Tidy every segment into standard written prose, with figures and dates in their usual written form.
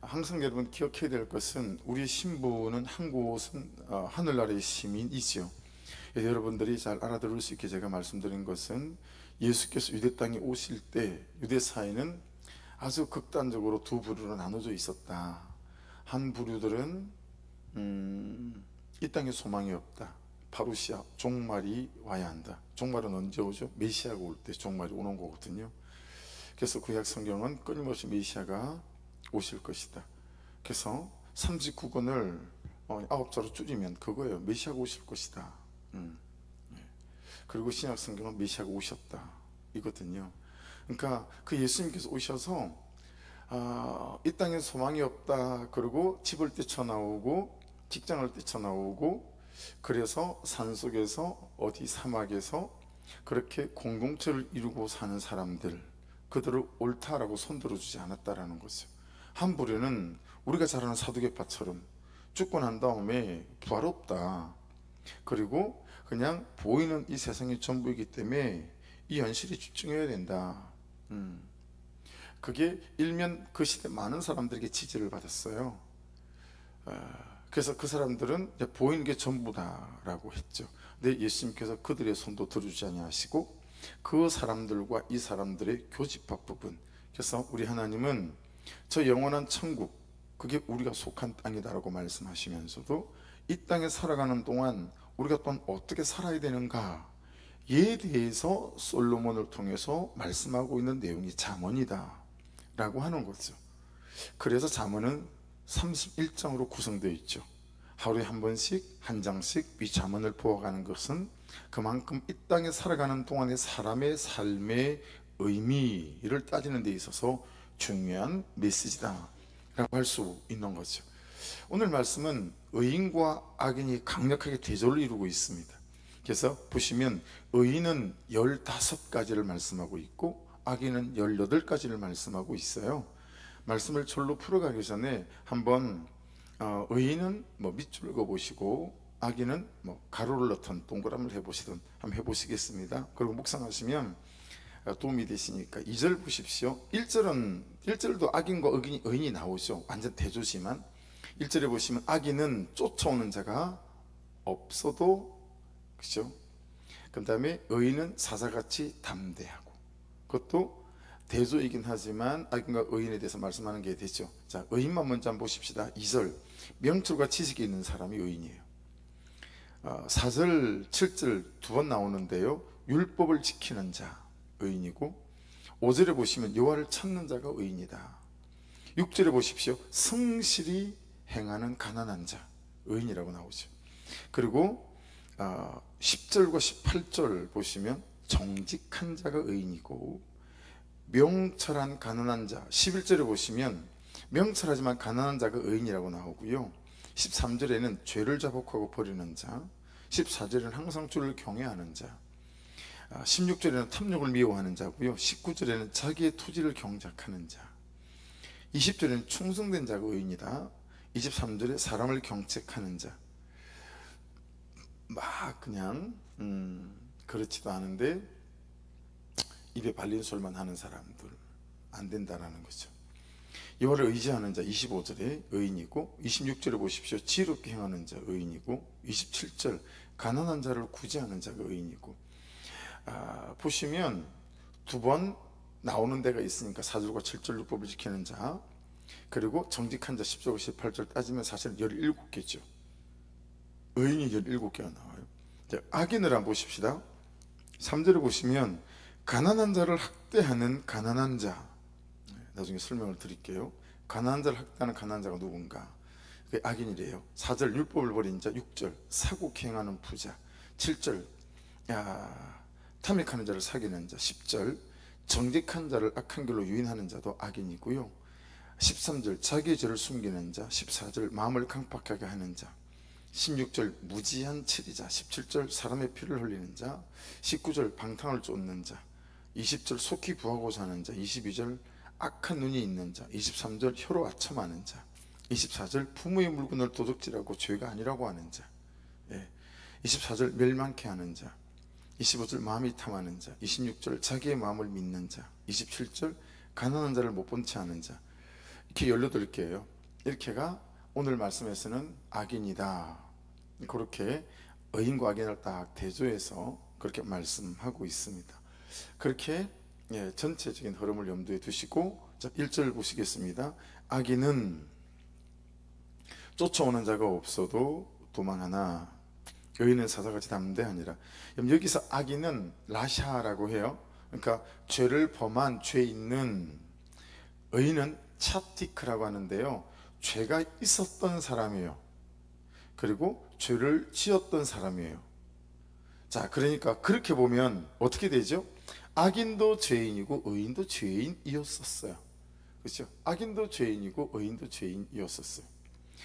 항상 여러분 기억해야 될 것은 우리의 신부는 한 곳은 하늘나라의 시민이지요. 여러분들이 잘 알아들을 수 있게 제가 말씀드린 것은 예수께서 유대 땅에 오실 때 유대 사회는 아주 극단적으로 두 부류로 나눠져 있었다. 한 부류들은 이 땅에 소망이 없다. 파루시아, 종말이 와야 한다. 종말은 언제 오죠? 메시아가 올 때 종말이 오는 거거든요. 그래서 구약 성경은 끊임없이 메시아가 오실 것이다. 그래서 39권을 9자로 줄이면 그거예요. 메시아가 오실 것이다. 그리고 신약 성경은 메시아가 오셨다 이거든요. 그러니까 그 예수님께서 오셔서 이 땅에 소망이 없다. 그리고 집을 뛰쳐나오고 직장을 뛰쳐나오고 그래서 산속에서 어디 사막에서 그렇게 공동체를 이루고 사는 사람들, 그들을 옳다라고 손들어주지 않았다라는 거죠. 한 부류는 우리가 잘 아는 사두개파처럼 죽고 난 다음에 부활 없다. 그리고 그냥 보이는 이 세상이 전부이기 때문에 이 현실에 집중해야 된다. 그게 일면 그 시대 많은 사람들에게 지지를 받았어요. 그래서 그 사람들은 보이는 게 전부다라고 했죠. 근데 예수님께서 그들의 손도 들어주지 아니하시고 그 사람들과 이 사람들의 교집합 부분, 그래서 우리 하나님은 저 영원한 천국, 그게 우리가 속한 땅이다라고 말씀하시면서도 이 땅에 살아가는 동안 우리가 또한 어떻게 살아야 되는가에 대해서 솔로몬을 통해서 말씀하고 있는 내용이 잠언이다 라고 하는 거죠. 그래서 잠언은 31장으로 구성되어 있죠. 하루에 한 번씩 한 장씩 이 잠언을 보아가는 것은 그만큼 이 땅에 살아가는 동안의 사람의 삶의 의미를 따지는 데 있어서 중요한 메시지다 라고 할 수 있는 거죠. 오늘 말씀은 의인과 악인이 강력하게 대조를 이루고 있습니다. 그래서 보시면 의인은 15가지를 말씀하고 있고 악인은 18가지를 말씀하고 있어요. 말씀을 절로 풀어가기 전에 한번 의인은 밑줄 그어보시고 악인은 가로를 넣든 동그라미를 해보시든 한번 해보시겠습니다. 그리고 묵상하시면 도움이 되시니까 2절 보십시오. 1절도 악인과 의인이 나오죠. 완전 대조지만 1절에 보시면 악인은 쫓아오는 자가 없어도, 그죠? 그 다음에 의인은 사자같이 담대하고, 그것도 대조이긴 하지만 악인과 의인에 대해서 말씀하는 게 되죠. 자, 의인만 먼저 한번 보십시다. 2절, 명철과 지식이 있는 사람이 의인이에요. 4절, 7절 두 번 나오는데요. 율법을 지키는 자 의인이고, 5절에 보시면 여호와를 찾는 자가 의인이다. 6절에 보십시오. 성실히 행하는 가난한 자 의인이라고 나오죠. 그리고 10절과 18절 보시면 정직한 자가 의인이고, 명철한 가난한 자, 11절에 보시면 명철하지만 가난한 자가 의인이라고 나오고요. 13절에는 죄를 자복하고 버리는 자, 14절에는 항상 주를 경외하는 자, 16절에는 탐욕을 미워하는 자고요. 19절에는 자기의 토지를 경작하는 자, 20절에는 충성된 자가 의인이다. 23절에 사람을 경책하는 자, 막 그냥 그렇지도 않은데 입에 발린 소리만 하는 사람들 안 된다라는 거죠. 여호와를 의지하는 자 25절에 의인이고, 26절에 보십시오. 지혜롭게 행하는 자 의인이고, 27절 가난한 자를 구제하는 자가 의인이고, 보시면 두 번 나오는 데가 있으니까 4절과 7절 율법을 지키는 자, 그리고 정직한 자 10절 18절 따지면 사실 17개죠. 의인이 17개가 나와요. 악인을 한번 보십시다. 3절에 보시면 가난한 자를 학대하는 가난한 자, 나중에 설명을 드릴게요. 가난한 자를 학대하는 가난한 자가 누군가? 그게 악인이래요. 4절 율법을 버린 자, 6절 사고케 행하는 부자, 7절 탐닉하는 자를 사귀는 자, 10절 정직한 자를 악한 길로 유인하는 자도 악인이고요. 13절 자기의 죄를 숨기는 자, 14절 마음을 강팍하게 하는 자, 16절 무지한 치리자, 17절 사람의 피를 흘리는 자, 19절 방탕을 쫓는 자, 20절 속히 구하고자 하는 자, 22절 악한 눈이 있는 자, 23절 혀로 아첨하는 자, 24절 부모의 물건을 도둑질하고 죄가 아니라고 하는 자, 24절 멸망케 하는 자, 25절 마음이 탐하는 자, 26절 자기의 마음을 믿는 자, 27절 가난한 자를 못 본 채 하는 자, 이렇게 18개예요. 이렇게가 오늘 말씀에서는 악인이다. 그렇게 의인과 악인을 딱 대조해서 그렇게 말씀하고 있습니다. 그렇게 전체적인 흐름을 염두에 두시고, 자, 1절 보시겠습니다. 악인은 쫓아오는 자가 없어도 도망하나 의인은 사자같이 담대하니라. 여기서 악인은 라샤라고 해요. 그러니까 죄를 범한 죄 있는, 의인은 차티크라고 하는데요, 죄가 있었던 사람이에요. 그리고 죄를 지었던 사람이에요. 자, 그러니까 그렇게 보면 어떻게 되죠? 악인도 죄인이고 의인도 죄인이었었어요. 그렇죠? 악인도 죄인이고 의인도 죄인이었었어요.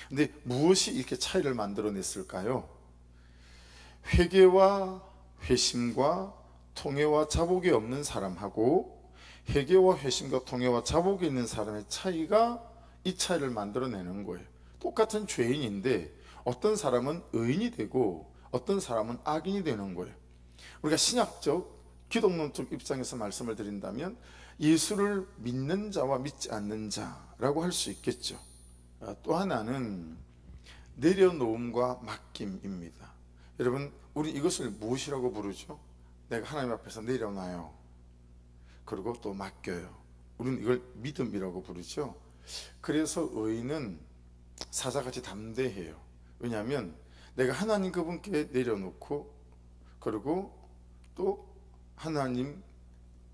근데 무엇이 이렇게 차이를 만들어냈을까요? 회개와 회심과 통회와 자복이 없는 사람하고 회개와 회심과 통회와 자복이 있는 사람의 차이가 이 차이를 만들어내는 거예요. 똑같은 죄인인데 어떤 사람은 의인이 되고 어떤 사람은 악인이 되는 거예요. 우리가 신약적 기독론적 입장에서 말씀을 드린다면 예수를 믿는 자와 믿지 않는 자라고 할 수 있겠죠. 또 하나는 내려놓음과 맡김입니다. 여러분, 우리 이것을 무엇이라고 부르죠? 내가 하나님 앞에서 내려놔요. 그리고 또 맡겨요. 우리는 이걸 믿음이라고 부르죠. 그래서 의인은 사자같이 담대해요. 왜냐하면 내가 하나님 그분께 내려놓고, 그리고 또 하나님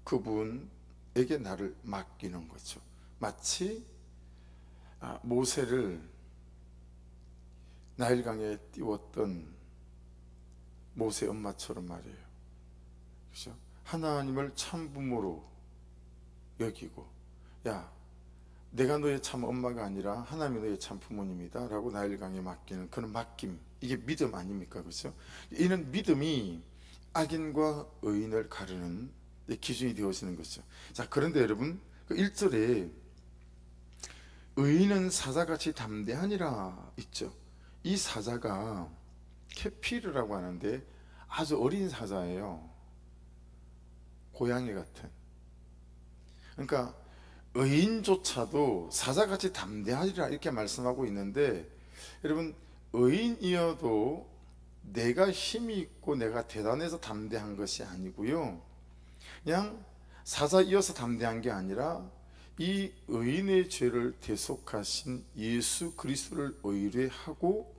그분에게 나를 맡기는 거죠. 마치 모세를 나일강에 띄웠던 모세 엄마처럼 말이에요. 그렇죠? 하나님을 참 부모로 여기고, 야, 내가 너의 참 엄마가 아니라 하나님이 너의 참 부모님이다 라고 나일강에 맡기는 그런 맡김, 이게 믿음 아닙니까? 그렇죠? 이는 믿음이 악인과 의인을 가르는 기준이 되어지는 것이죠. 자, 그런데 여러분, 그 1절에 의인은 사자같이 담대하니라 있죠. 이 사자가 케피르라고 하는데 아주 어린 사자예요. 고양이 같은. 그러니까 의인조차도 사자같이 담대하리라 이렇게 말씀하고 있는데, 여러분, 의인이어도 내가 힘이 있고 내가 대단해서 담대한 것이 아니고요, 그냥 사자이어서 담대한 게 아니라 이 의인의 죄를 대속하신 예수 그리스도를 의뢰하고,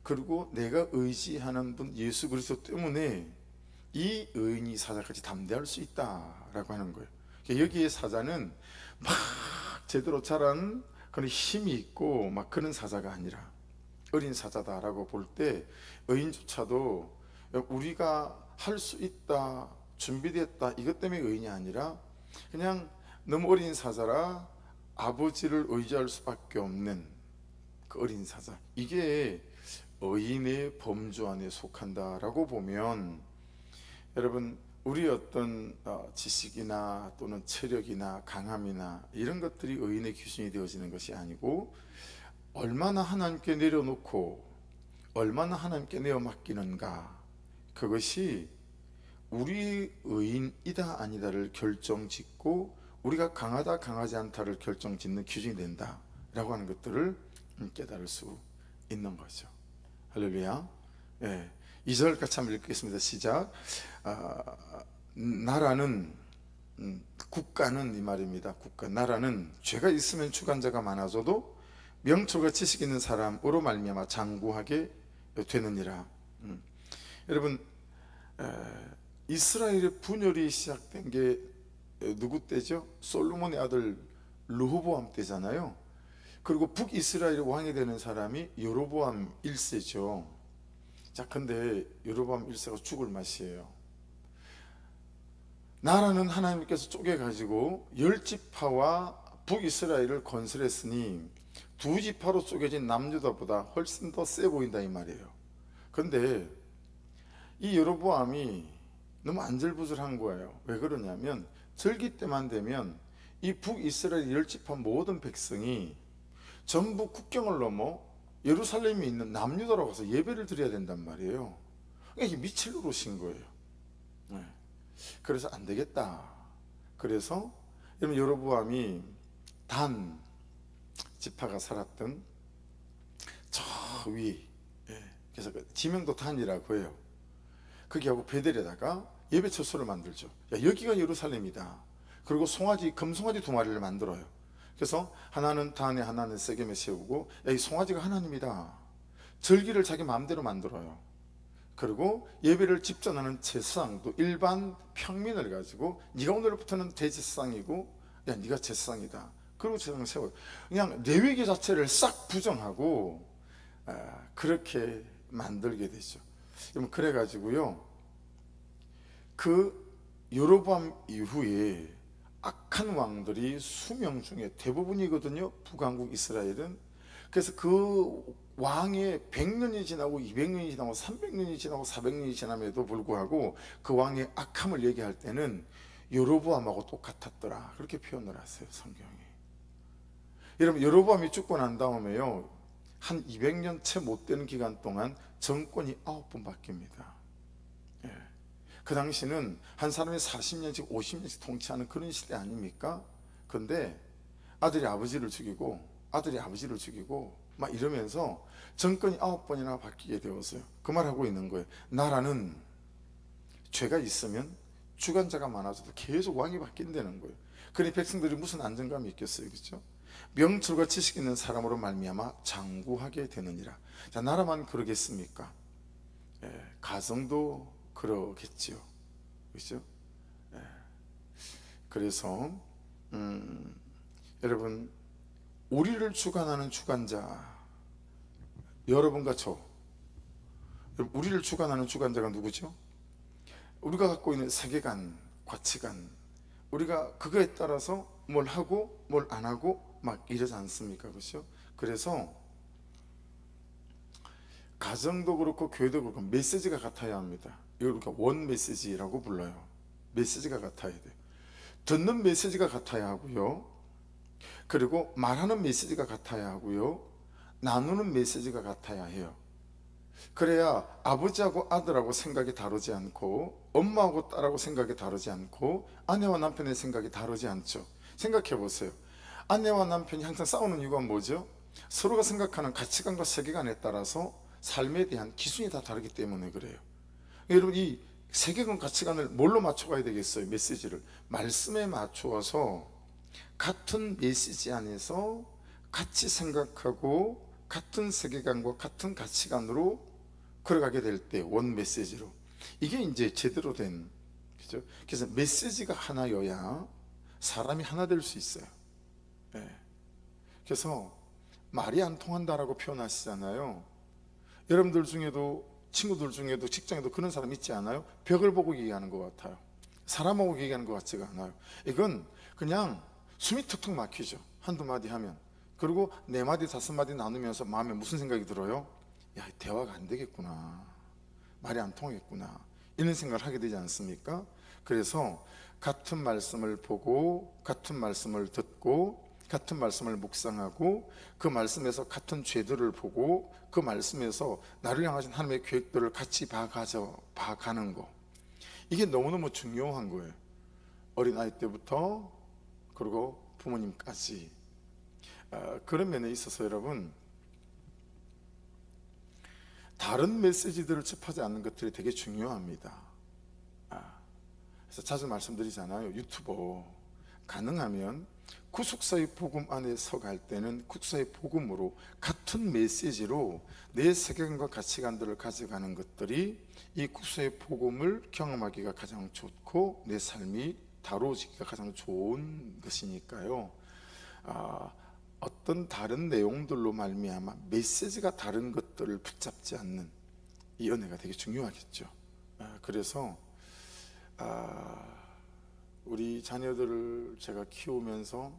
그리고 내가 의지하는 분 예수 그리스도 때문에 이 의인이 사자같이 담대할 수 있다라고 하는 거예요. 여기에 사자는 막 제대로 자란 그런 힘이 있고 막 그런 사자가 아니라 어린 사자다라고 볼 때, 의인조차도 우리가 할 수 있다, 준비됐다, 이것 때문에 의인이 아니라 그냥 너무 어린 사자라 아버지를 의지할 수밖에 없는 그 어린 사자, 이게 의인의 범주 안에 속한다라고 보면, 여러분, 우리 어떤 지식이나 또는 체력이나 강함이나 이런 것들이 의인의 기준이 되어지는 것이 아니고, 얼마나 하나님께 내려놓고 얼마나 하나님께 내어 맡기는가, 그것이 우리 의인이다 아니다를 결정짓고 우리가 강하다 강하지 않다를 결정짓는 기준이 된다라고 하는 것들을 깨달을 수 있는 거죠. 할렐루야. 2절 같이 한번 읽겠습니다. 시작. 나라는, 국가는 이 말입니다. 국가, 나라는 죄가 있으면 주관자가 많아져도 명철과 지식 있는 사람으로 말미암아 장구하게 되느니라. 여러분, 이스라엘의 분열이 시작된 게 누구 때죠? 솔로몬의 아들 르호보암 때잖아요. 그리고 북이스라엘의 왕이 되는 사람이 여로보암 1세죠. 자, 근데 여로보암 1세가 죽을 맛이에요. 나라는 하나님께서 쪼개가지고 10지파와 북이스라엘을 건설했으니 2지파로 쪼개진 남유다보다 훨씬 더 세 보인다 이 말이에요. 근데 이 여로보암이 너무 안절부절한 거예요. 왜 그러냐면 절기 때만 되면 이 북이스라엘 10지파 모든 백성이 전부 국경을 넘어 예루살렘에 있는 남유다로 가서 예배를 드려야 된단 말이에요. 이게 미칠 노릇인 거예요. 그래서 안 되겠다. 그래서 여러분, 여로보암이 단 지파가 살았던 저 위, 그래서 그 지명도 단이라고 해요. 거기하고 베델에다가 예배 처소를 만들죠. 야, 여기가 예루살렘이다. 그리고 송아지, 금송아지 2마리를 만들어요. 그래서 하나는 단에, 하나는 세겜에 세우고, 야, 이 송아지가 하나님이다. 절기를 자기 마음대로 만들어요. 그리고 예배를 집전하는 제사장도 일반 평민을 가지고, 네가 오늘부터는 대제사장이고, 야, 네가 제사장이다. 그리고 제사장을 세워요. 그냥 레위기 자체를 싹 부정하고 그렇게 만들게 되죠. 그래가지고요, 그 여로보암 이후에 악한 왕들이 수명 중에 대부분이거든요, 북왕국 이스라엘은. 그래서 그 왕의 100년이 지나고 200년이 지나고 300년이 지나고 400년이 지남에도 불구하고 그 왕의 악함을 얘기할 때는 여로보암하고 똑같았더라, 그렇게 표현을 하세요, 성경이. 여러분, 여로보암이 죽고 난 다음에요, 한 200년 채 못 되는 기간 동안 정권이 9번 바뀝니다. 그 당시는 한 사람이 40년씩 50년씩 통치하는 그런 시대 아닙니까? 근데 아들이 아버지를 죽이고 아들이 아버지를 죽이고 막 이러면서 정권이 9번이나 바뀌게 되었어요. 그 말하고 있는 거예요. 나라는 죄가 있으면 주관자가 많아져도 계속 왕이 바뀐다는 거예요. 그러니 백성들이 무슨 안정감이 있겠어요, 그렇죠? 명철과 지식 있는 사람으로 말미암아 장구하게 되느니라. 자, 나라만 그러겠습니까? 가정도 그러겠지요, 그렇죠? 그래서 여러분, 우리를 주관하는 주관자, 여러분과 저, 우리를 주관하는 주관자가 누구죠? 우리가 갖고 있는 세계관, 가치관, 우리가 그거에 따라서 뭘 하고 뭘 안 하고 막 이러지 않습니까? 그렇죠? 그래서 가정도 그렇고 교회도 그렇고 메시지가 같아야 합니다. 이걸 우리가 원 메시지라고 불러요. 메시지가 같아야 돼요. 듣는 메시지가 같아야 하고요, 그리고 말하는 메시지가 같아야 하고요, 나누는 메시지가 같아야 해요. 그래야 아버지하고 아들하고 생각이 다르지 않고, 엄마하고 딸하고 생각이 다르지 않고, 아내와 남편의 생각이 다르지 않죠. 생각해 보세요. 아내와 남편이 항상 싸우는 이유가 뭐죠? 서로가 생각하는 가치관과 세계관에 따라서 삶에 대한 기준이 다 다르기 때문에 그래요. 여러분, 이 세계관, 가치관을 뭘로 맞춰가야 되겠어요? 메시지를 말씀에 맞추어서 같은 메시지 안에서 같이 생각하고 같은 세계관과 같은 가치관으로 걸어가게 될 때 원 메시지로, 이게 이제 제대로 된, 그죠? 그래서 메시지가 하나여야 사람이 하나 될 수 있어요. 그래서 말이 안 통한다라고 표현하시잖아요. 여러분들 중에도, 친구들 중에도, 직장에도 그런 사람 있지 않아요? 벽을 보고 얘기하는 것 같아요. 사람하고 얘기하는 것 같지가 않아요. 이건 그냥 숨이 턱턱 막히죠, 한두 마디 하면. 그리고 4마디 5마디 나누면서 마음에 무슨 생각이 들어요? 야, 대화가 안 되겠구나, 말이 안 통하겠구나, 이런 생각을 하게 되지 않습니까? 그래서 같은 말씀을 보고 같은 말씀을 듣고 같은 말씀을 묵상하고 그 말씀에서 같은 죄들을 보고 그 말씀에서 나를 향하신 하나님의 계획들을 같이 봐가는 거, 이게 너무너무 중요한 거예요. 어린아이 때부터 그리고 부모님까지. 그런 면에 있어서 여러분, 다른 메시지들을 접하지 않는 것들이 되게 중요합니다. 그래서 자주 말씀드리잖아요. 유튜버 가능하면 구속사의 복음 안에 서갈 때는 구속사의 복음으로 같은 메시지로 내 세계관과 가치관들을 가져가는 것들이 이 구속사의 복음을 경험하기가 가장 좋고 내 삶이 다루어지기가 가장 좋은 것이니까요. 어떤 다른 내용들로 말미암아 메시지가 다른 것들을 붙잡지 않는 이 은혜가 되게 중요하겠죠. 그래서 우리 자녀들을 제가 키우면서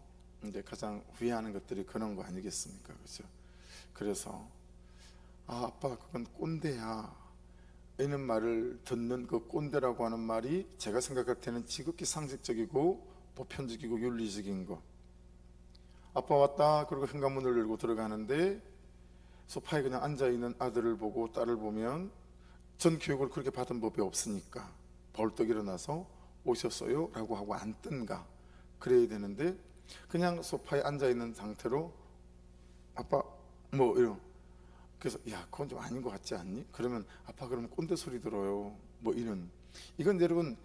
이제 가장 후회하는 것들이 그런 거 아니겠습니까? 그렇죠? 그래서 아빠 그건 꼰대야 이런 말을 듣는 그 꼰대라고 하는 말이 제가 생각할 때는 지극히 상식적이고 보편적이고 윤리적인 거. 아빠 왔다 그리고 현관문을 열고 들어가는데 소파에 그냥 앉아있는 아들을 보고 딸을 보면 전 교육을 그렇게 받은 법이 없으니까 벌떡 일어나서 오셨어요? 라고 하고 앉든가 그래야 되는데 그냥 소파에 앉아있는 상태로 아빠 뭐 이런. 그래서 야 그건 좀 아닌 것 같지 않니? 그러면 아빠 그러면 꼰대 소리 들어요 뭐 이런. 이건 여러분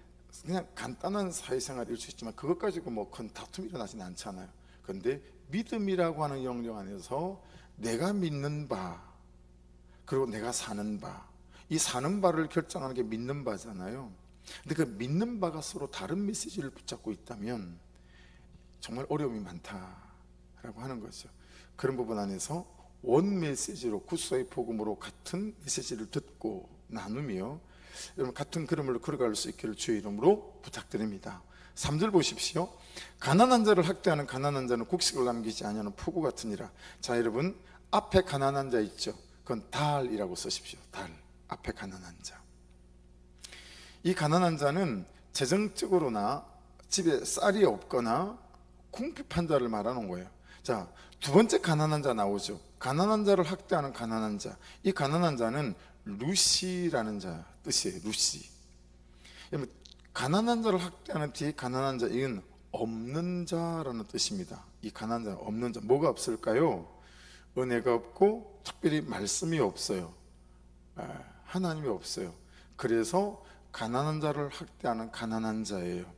그냥 간단한 사회생활일 수 있지만 그것 가지고 뭐 큰 다툼이 일어나지는 않잖아요. 그런데 믿음이라고 하는 영역 안에서 내가 믿는 바 그리고 내가 사는 바, 이 사는 바를 결정하는 게 믿는 바잖아요. 근데 그 믿는 바가 서로 다른 메시지를 붙잡고 있다면 정말 어려움이 많다라고 하는 거죠. 그런 부분 안에서 원 메시지로 구소의 복음으로 같은 메시지를 듣고 나누며 여러분 같은 걸음으로 걸어갈 수 있기를 주의 이름으로 부탁드립니다. 3절 보십시오. 가난한 자를 학대하는 가난한 자는 곡식을 남기지 아니하는 폭우 같으니라. 자 여러분 앞에 가난한 자 있죠. 그건 달이라고 쓰십시오. 달 앞에 가난한 자. 이 가난한 자는 재정적으로나 집에 쌀이 없거나 궁핍한 자를 말하는 거예요. 자, 두 번째 가난한 자 나오죠. 가난한 자를 학대하는 가난한 자. 이 가난한 자는 루시라는 자 뜻이에요. 루시. 가난한 자를 학대하는 뒤에 가난한 자, 이건 없는 자라는 뜻입니다. 이 가난한 자, 없는 자, 뭐가 없을까요? 은혜가 없고 특별히 말씀이 없어요. 하나님이 없어요. 그래서 가난한 자를 학대하는 가난한 자예요.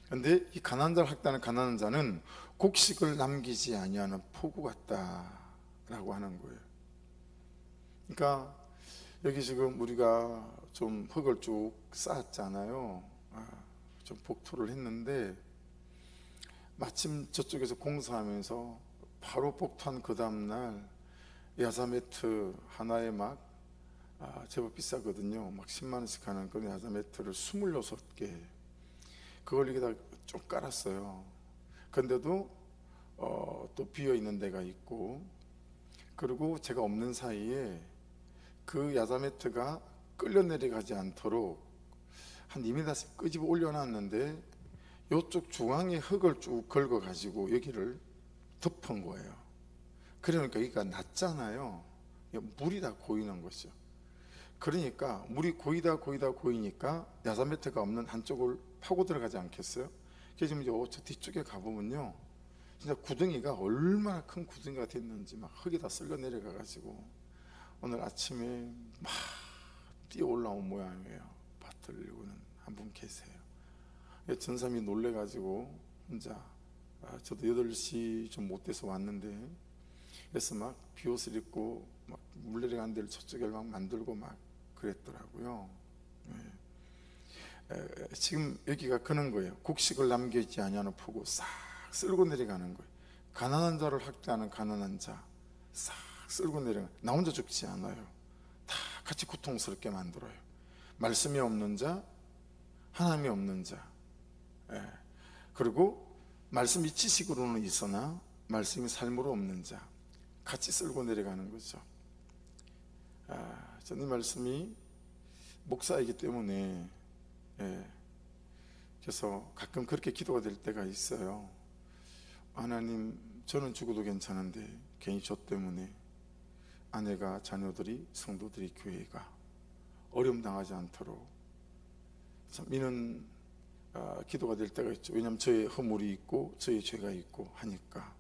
그런데 이 가난한 자를 학대하는 가난한 자는 곡식을 남기지 아니하는 폭우 같다라고 하는 거예요. 그러니까 여기 지금 우리가 좀 흙을 쭉 쌓았잖아요. 좀 복토를 했는데 마침 저쪽에서 공사하면서 바로 복토한 그 다음날 야자매트 하나에 막 제법 비싸거든요. 막 10만 원씩 하는 그런 야자매트를 26개 그걸 여기다 쭉 깔았어요. 근데도 또 비어있는 데가 있고, 그리고 제가 없는 사이에 그 야자매트가 끌려 내려가지 않도록 한 2m씩 끄집어 올려놨는데 이쪽 중앙에 흙을 쭉 긁어 가지고 여기를 덮은 거예요. 그러니까 여기가 낮잖아요. 물이 다 고이는 거죠. 그러니까 물이 고이니까 야자매트가 없는 한쪽을 파고 들어가지 않겠어요? 그래서 지금 저 뒤쪽에 가보면요, 진짜 구덩이가 얼마나 큰 구덩이가 됐는지 막 흙이 다 쓸려 내려가 가지고 오늘 아침에 막 뛰어 올라온 모양이에요. 밭을 한 분 계세요. 전삼이 놀래 가지고 혼자, 저도 8시 좀 못 돼서 왔는데, 그래서 막 비옷을 입고 막 물 내려가는 데를 저쪽에 막 만들고 막 그랬더라고요. 지금 여기가 그런 거예요. 곡식을 남기지 아니하는 폭우 싹 쓸고 내려가는 거예요. 가난한 자를 학대하는 가난한 자 싹 쓸고 내려가. 나 혼자 죽지 않아요. 다 같이 고통스럽게 만들어요. 말씀이 없는 자, 하나님이 없는 자, 그리고 말씀이 지식으로는 있으나 말씀이 삶으로 없는 자, 같이 쓸고 내려가는 거죠. 저는 이 말씀이 목사이기 때문에, 그래서 가끔 그렇게 기도가 될 때가 있어요. 하나님, 저는 죽어도 괜찮은데 괜히 저 때문에 아내가, 자녀들이, 성도들이, 교회가 어려움 당하지 않도록 참 이런 기도가 될 때가 있죠. 왜냐하면 저의 허물이 있고 저의 죄가 있고 하니까.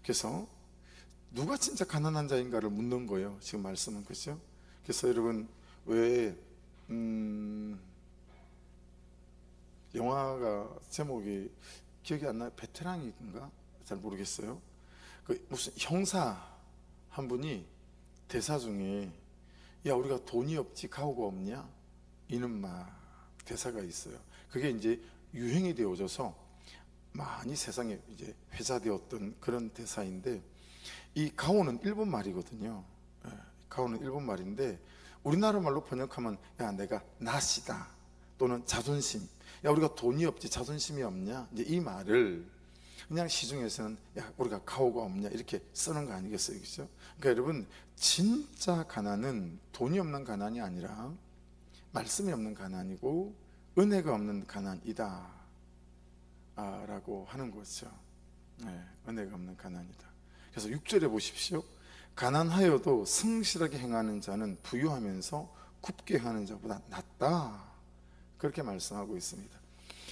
그래서 누가 진짜 가난한 자인가를 묻는 거예요. 지금 말씀은, 그렇죠? 그래서 여러분, 왜 영화가 제목이 기억이 안 나요? 베테랑인가? 잘 모르겠어요. 그 무슨 형사 한 분이 대사 중에, 야 우리가 돈이 없지 가오가 없냐? 이는 막 대사가 있어요. 그게 이제 유행이 되어져서 많이 세상에 이제 회자되었던 그런 대사인데, 이 가오는 일본 말이거든요. 가오는 일본 말인데 우리나라 말로 번역하면 야 내가 낫이다 또는 자존심, 야 우리가 돈이 없지 자존심이 없냐, 이제 이 말을 그냥 시중에서는 야 우리가 가오가 없냐 이렇게 쓰는 거 아니겠어요, 그렇죠? 그러니까 여러분, 진짜 가난은 돈이 없는 가난이 아니라 말씀이 없는 가난이고 은혜가 없는 가난이다 라고 하는 거죠. 은혜가 없는 가난이다. 그래서 6절에 보십시오. 가난하여도 성실하게 행하는 자는 부유하면서 굽게 하는 자보다 낫다, 그렇게 말씀하고 있습니다.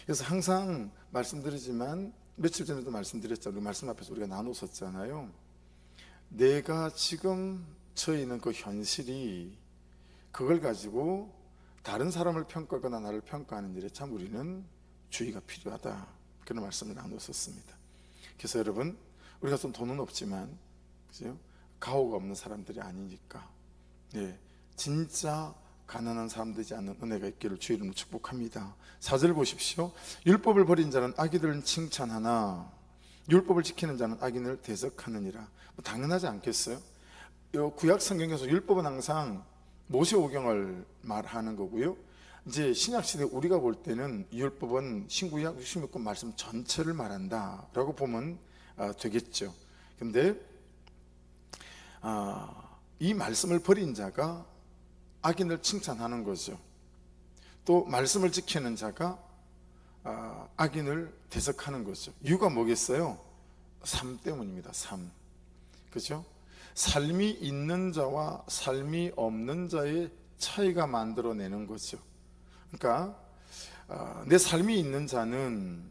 그래서 항상 말씀드리지만 며칠 전에도 말씀드렸잖아요. 말씀 앞에서 우리가 나눴었잖아요. 내가 지금 처해 있는 그 현실이, 그걸 가지고 다른 사람을 평가하거나 나를 평가하는 일에 참 우리는 주의가 필요하다, 그런 말씀을 나눴었습니다. 그래서 여러분, 우리가 좀 돈은 없지만, 그죠? 가오가 없는 사람들이 아니니까, 네, 진짜 가난한 사람 되지 않는 은혜가 있기를 주의 이름으로 축복합니다. 4절 보십시오. 율법을 버린 자는 악인들은 칭찬하나 율법을 지키는 자는 악인을 대적하느니라. 뭐 당연하지 않겠어요? 구약 성경에서 율법은 항상 모세오경을 말하는 거고요. 이제 신약시대 우리가 볼 때는 율법은 신구약 66권 말씀 전체를 말한다라고 보면 되겠죠. 근데 이 말씀을 버린 자가 악인을 칭찬하는 거죠. 또 말씀을 지키는 자가 악인을 대적하는 거죠. 이유가 뭐겠어요? 삶 때문입니다. 삶. 그죠? 삶이 있는 자와 삶이 없는 자의 차이가 만들어내는 거죠. 그러니까 내 삶이 있는 자는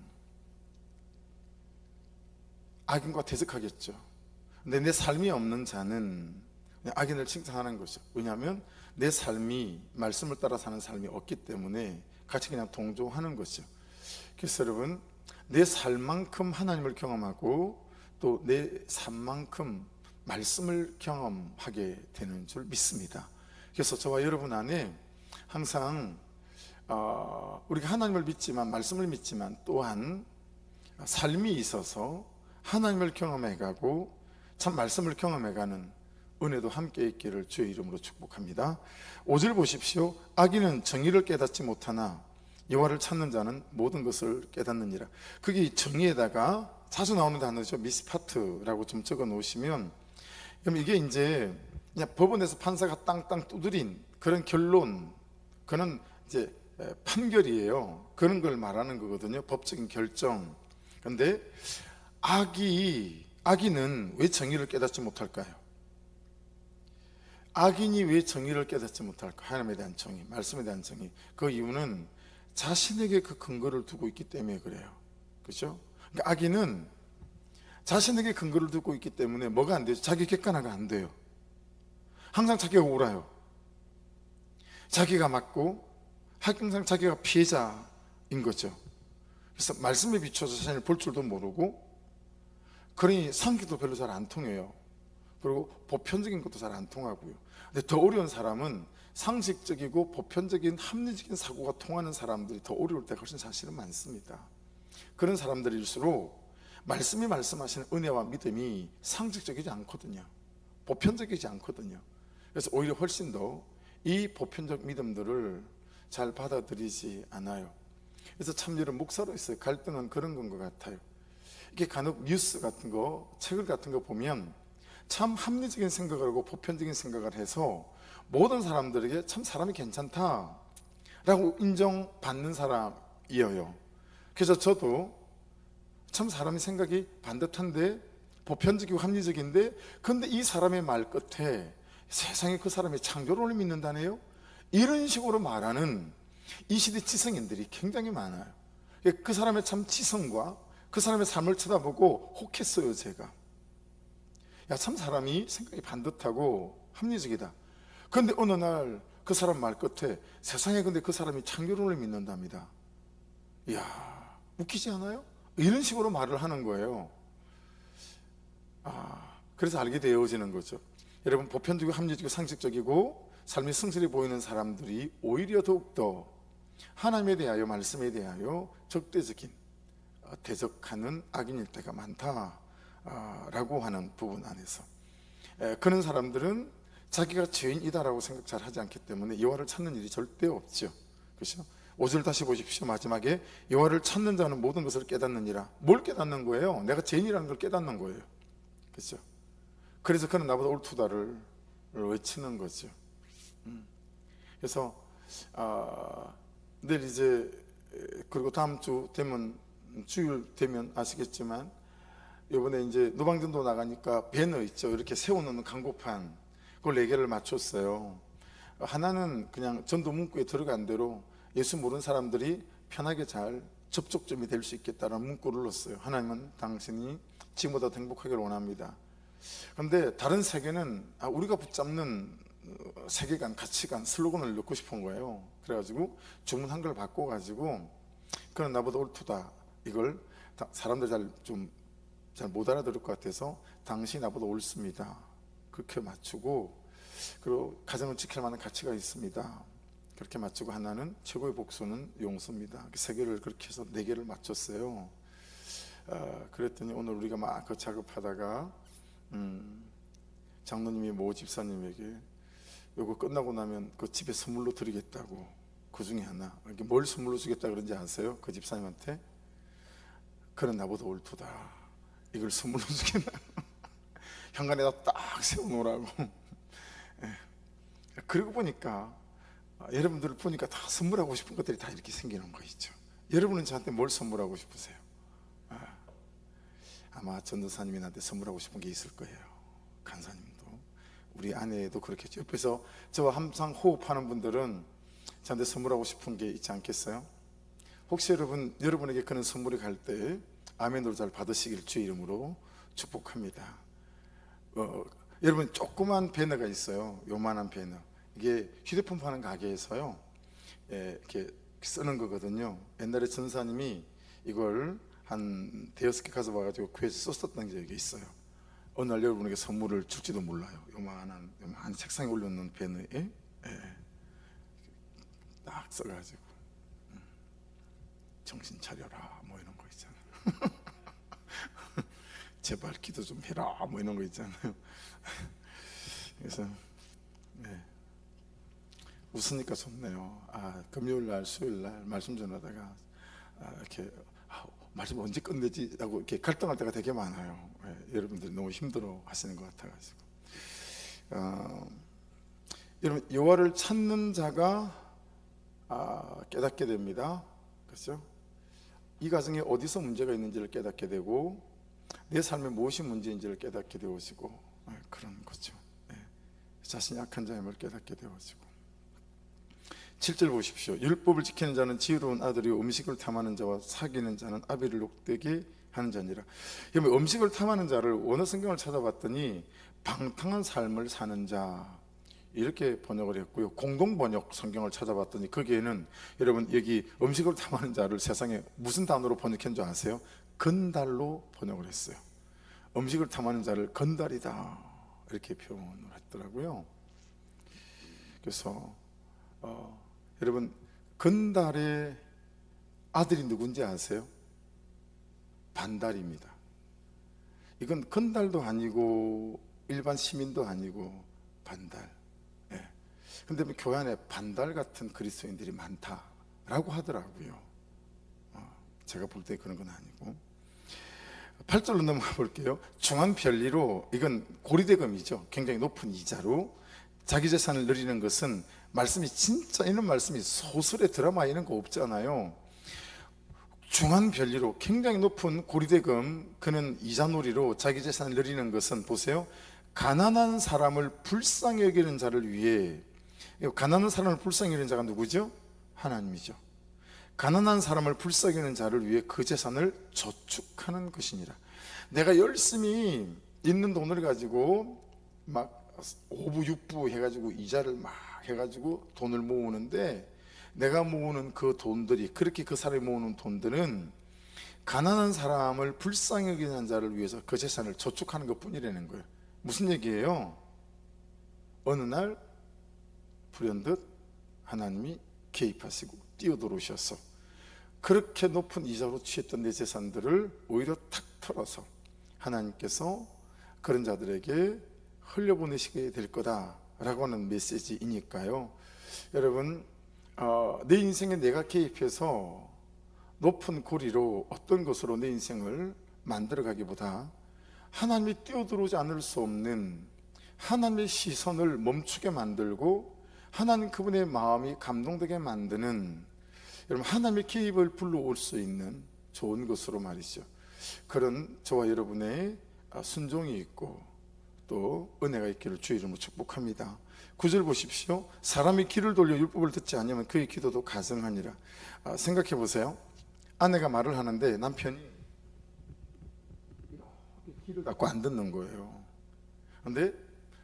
악인과 대적하겠죠. 근데 내 삶이 없는 자는 악인을 칭찬하는 거죠. 왜냐하면 내 삶이 말씀을 따라 사는 삶이 없기 때문에 같이 그냥 동조하는 거죠. 그래서 여러분, 내 삶만큼 하나님을 경험하고 또 내 삶만큼 말씀을 경험하게 되는 줄 믿습니다. 그래서 저와 여러분 안에 항상 우리가 하나님을 믿지만, 말씀을 믿지만 또한 삶이 있어서 하나님을 경험해가고 참 말씀을 경험해가는 은혜도 함께 있기를 주의 이름으로 축복합니다. 5절 보십시오. 악인은 정의를 깨닫지 못하나 여호와를 찾는 자는 모든 것을 깨닫느니라. 그게 정의에다가 자주 나오는 단어죠. 미스파트라고 좀 적어 놓으시면, 그럼 이게 이제 그냥 법원에서 판사가 땅땅 두드린 그런 결론, 그런 이제 판결이에요. 그런 걸 말하는 거거든요. 법적인 결정. 그런데 악인은 왜 정의를 깨닫지 못할까요? 악인이 왜 정의를 깨닫지 못할까? 하나님에 대한 정의, 말씀에 대한 정의. 그 이유는 자신에게 그 근거를 두고 있기 때문에 그래요. 그렇죠? 그러니까 악인은 자신에게 근거를 두고 있기 때문에 뭐가 안 되죠? 자기 객관화가 안 돼요. 항상 자기가 옳아요. 자기가 맞고 항상 자기가 피해자인 거죠. 그래서 말씀에 비춰서 자신을 볼 줄도 모르고, 그러니 상식도 별로 잘 안 통해요. 그리고 보편적인 것도 잘 안 통하고요. 근데 더 어려운 사람은 상식적이고 보편적인 합리적인 사고가 통하는 사람들이 더 어려울 때가 훨씬 사실은 많습니다. 그런 사람들일수록 말씀이 말씀하시는 은혜와 믿음이 상식적이지 않거든요. 보편적이지 않거든요. 그래서 오히려 훨씬 더 이 보편적 믿음들을 잘 받아들이지 않아요. 그래서 참 여러분, 목사로서의 갈등은 그런 건 것 같아요. 이렇게 간혹 뉴스 같은 거, 책을 같은 거 보면 참 합리적인 생각을 하고 보편적인 생각을 해서 모든 사람들에게 참 사람이 괜찮다라고 인정받는 사람이에요. 그래서 저도 참 사람의 생각이 반듯한데, 보편적이고 합리적인데, 근데 이 사람의 말 끝에 세상에 그 사람의 창조론을 믿는다네요? 이런 식으로 말하는 이 시대 지성인들이 굉장히 많아요. 그 사람의 참 지성과 그 사람의 삶을 쳐다보고 혹했어요, 제가. 야, 참 사람이 생각이 반듯하고 합리적이다. 그런데 어느 날 그 사람 말 끝에 세상에 근데 그 사람이 창조론을 믿는답니다. 이야, 웃기지 않아요? 이런 식으로 말을 하는 거예요. 그래서 알게 되어지는 거죠. 여러분, 보편적이고 합리적이고 상식적이고 삶이 성실해 보이는 사람들이 오히려 더욱더 하나님에 대하여, 말씀에 대하여 적대적인 대적하는 악인일 때가 많다라고 하는 부분 안에서, 그런 사람들은 자기가 죄인이다라고 생각 잘 하지 않기 때문에 여호와를 찾는 일이 절대 없죠. 그렇죠? 5절 다시 보십시오. 마지막에 여호와를 찾는 자는 모든 것을 깨닫느니라. 뭘 깨닫는 거예요? 내가 죄인이라는 걸 깨닫는 거예요. 그렇죠? 그래서 그는 나보다 옳다를 외치는 거죠. 그래서 내일 이제, 그리고 다음 주 되면, 주일 되면 아시겠지만, 이번에 이제 노방전도 나가니까 배너 있죠. 이렇게 세워놓는 광고판, 그걸 4개를 맞췄어요. 하나는 그냥 전도 문구에 들어간 대로 예수 모르는 사람들이 편하게 잘 접촉점이 될 수 있겠다는 문구를 넣었어요. 하나님은 당신이 지금보다 더 행복하기를 원합니다. 그런데 다른 세계는 우리가 붙잡는 세계관, 가치관, 슬로건을 넣고 싶은 거예요. 그래가지고 주문한 걸 바꿔가지고 그건 나보다 옳다, 이걸 사람들 잘 못 알아들을 것 같아서 당신이 나보다 옳습니다, 그렇게 맞추고, 그리고 가정을 지킬 만한 가치가 있습니다, 그렇게 맞추고, 하나는 최고의 복수는 용서입니다. 세 개를 그렇게 해서 네 개를 맞췄어요. 그랬더니 오늘 우리가 막 그 작업하다가 장로님이 모 집사님에게 요거 끝나고 나면 그 집에 선물로 드리겠다고, 그 중에 하나, 이렇게 뭘 선물로 주겠다 그런지 아세요? 그 집사님한테 그는 나보다 옳도다, 이걸 선물로 주겠나. 현관에다 딱 세워놓으라고. 그러고 보니까 여러분들을 보니까 다 선물하고 싶은 것들이 다 이렇게 생기는 거 있죠. 여러분은 저한테 뭘 선물하고 싶으세요? 아마 전도사님이 나한테 선물하고 싶은 게 있을 거예요. 간사님도, 우리 아내도 그렇겠죠. 옆에서 저와 항상 호흡하는 분들은 저한테 선물하고 싶은 게 있지 않겠어요? 혹시 여러분에게 그런 선물이 갈 때 아멘으로 잘 받으시길 주의 이름으로 축복합니다. 여러분, 조그만 배너가 있어요. 요만한 배너. 이게 휴대폰 파는 가게에서요, 이렇게 쓰는 거거든요. 옛날에 전사님이 이걸 한 대여섯 개 가져와가지고 교회에서 썼었던 적이 있어요. 어느 날 여러분에게 선물을 줄지도 몰라요. 요만한 책상에 올려놓는 배너에 딱 써가지고 정신 차려라 뭐 이런 거 있잖아요. 제발 기도 좀 해라 뭐 이런 거 있잖아요. 그래서 웃으니까 좋네요. 금요일 날, 수요일 날 말씀 전하다가 이렇게 말씀 언제 끝내지 하고 이렇게 갈등할 때가 되게 많아요. 여러분들이 너무 힘들어 하시는 것 같아가지고. 여러분, 여호와를 찾는 자가 깨닫게 됩니다. 그렇죠? 이 가정에 어디서 문제가 있는지를 깨닫게 되고, 내 삶에 무엇이 문제인지를 깨닫게 되어지고, 그런 거죠. 자신이 약한 자임을 깨닫게 되어지고. 7절 보십시오. 율법을 지키는 자는 지혜로운 아들이 음식을 탐하는 자와 사귀는 자는 아비를 욕되게 하는 자니라. 여러분, 음식을 탐하는 자를 원어 성경을 찾아봤더니 방탕한 삶을 사는 자, 이렇게 번역을 했고요. 공동 번역 성경을 찾아봤더니 거기에는 여러분, 여기 음식을 탐하는 자를 세상에 무슨 단어로 번역한 줄 아세요? 건달로 번역을 했어요. 음식을 탐하는 자를 건달이다, 이렇게 표현을 했더라고요. 그래서 여러분, 건달의 아들이 누군지 아세요? 반달입니다. 이건 건달도 아니고 일반 시민도 아니고 반달. 근데 교회 안에 반달 같은 그리스도인들이 많다라고 하더라고요. 제가 볼 때 그런 건 아니고. 8절로 넘어가 볼게요. 중앙 편리로, 이건 고리대금이죠. 굉장히 높은 이자로 자기 재산을 누리는 것은, 말씀이 진짜 이런 말씀이 소설에 드라마 이런 거 없잖아요. 중한 별리로 굉장히 높은 고리대금, 그는 이자놀이로 자기 재산을 누리는 것은, 보세요, 가난한 사람을 불쌍히 여기는 자를 위해. 가난한 사람을 불쌍히 여기는 자가 누구죠? 하나님이죠. 가난한 사람을 불쌍히 여기는 자를 위해 그 재산을 저축하는 것이니라. 내가 열심히 있는 돈을 가지고 막 5부 6부 해가지고 이자를 막 해가지고 돈을 모으는데, 내가 모으는 그 돈들이, 그렇게 그 사람이 모으는 돈들은 가난한 사람을 불쌍히 여기는 자를 위해서 그 재산을 저축하는 것 뿐이라는 거예요. 무슨 얘기예요? 어느 날 불현듯 하나님이 개입하시고 뛰어들어오셔서 그렇게 높은 이자로 취했던 내 재산들을 오히려 탁 털어서 하나님께서 그런 자들에게 흘려보내시게 될 거다라고 하는 메시지이니까요. 여러분, 내 인생에 내가 개입해서 높은 고리로 어떤 것으로 내 인생을 만들어가기보다, 하나님이 뛰어들어오지 않을 수 없는 하나님의 시선을 멈추게 만들고 하나님 그분의 마음이 감동되게 만드는, 여러분, 하나님의 개입을 불러올 수 있는 좋은 것으로 말이죠. 그런 저와 여러분의 순종이 있고 또 은혜가 있기를 주의 이름으로 축복합니다. 9절 보십시오. 사람이 귀를 돌려 율법을 듣지 않으면 그의 기도도 가증하니라. 생각해 보세요. 아내가 말을 하는데 남편이 귀를 닫고 안 듣는 거예요. 근데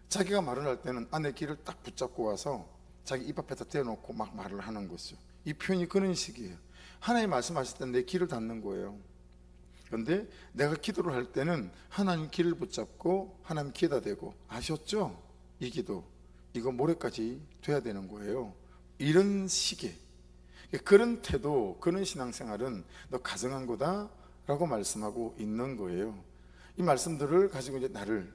자기가 말을 할 때는 아내 귀를 딱 붙잡고 와서 자기 입 앞에다 대놓고 막 말을 하는 거죠. 이 표현이 그런 식이에요. 하나님 말씀하실 때 내 귀를 닫는 거예요. 그런데 내가 기도를 할 때는 하나님 귀를 붙잡고 하나님 귀에다 대고, 아셨죠? 이 기도 이거 모레까지 돼야 되는 거예요. 이런 식의 그런 태도, 그런 신앙생활은 너 가증한 거다 라고 말씀하고 있는 거예요. 이 말씀들을 가지고 이제 나를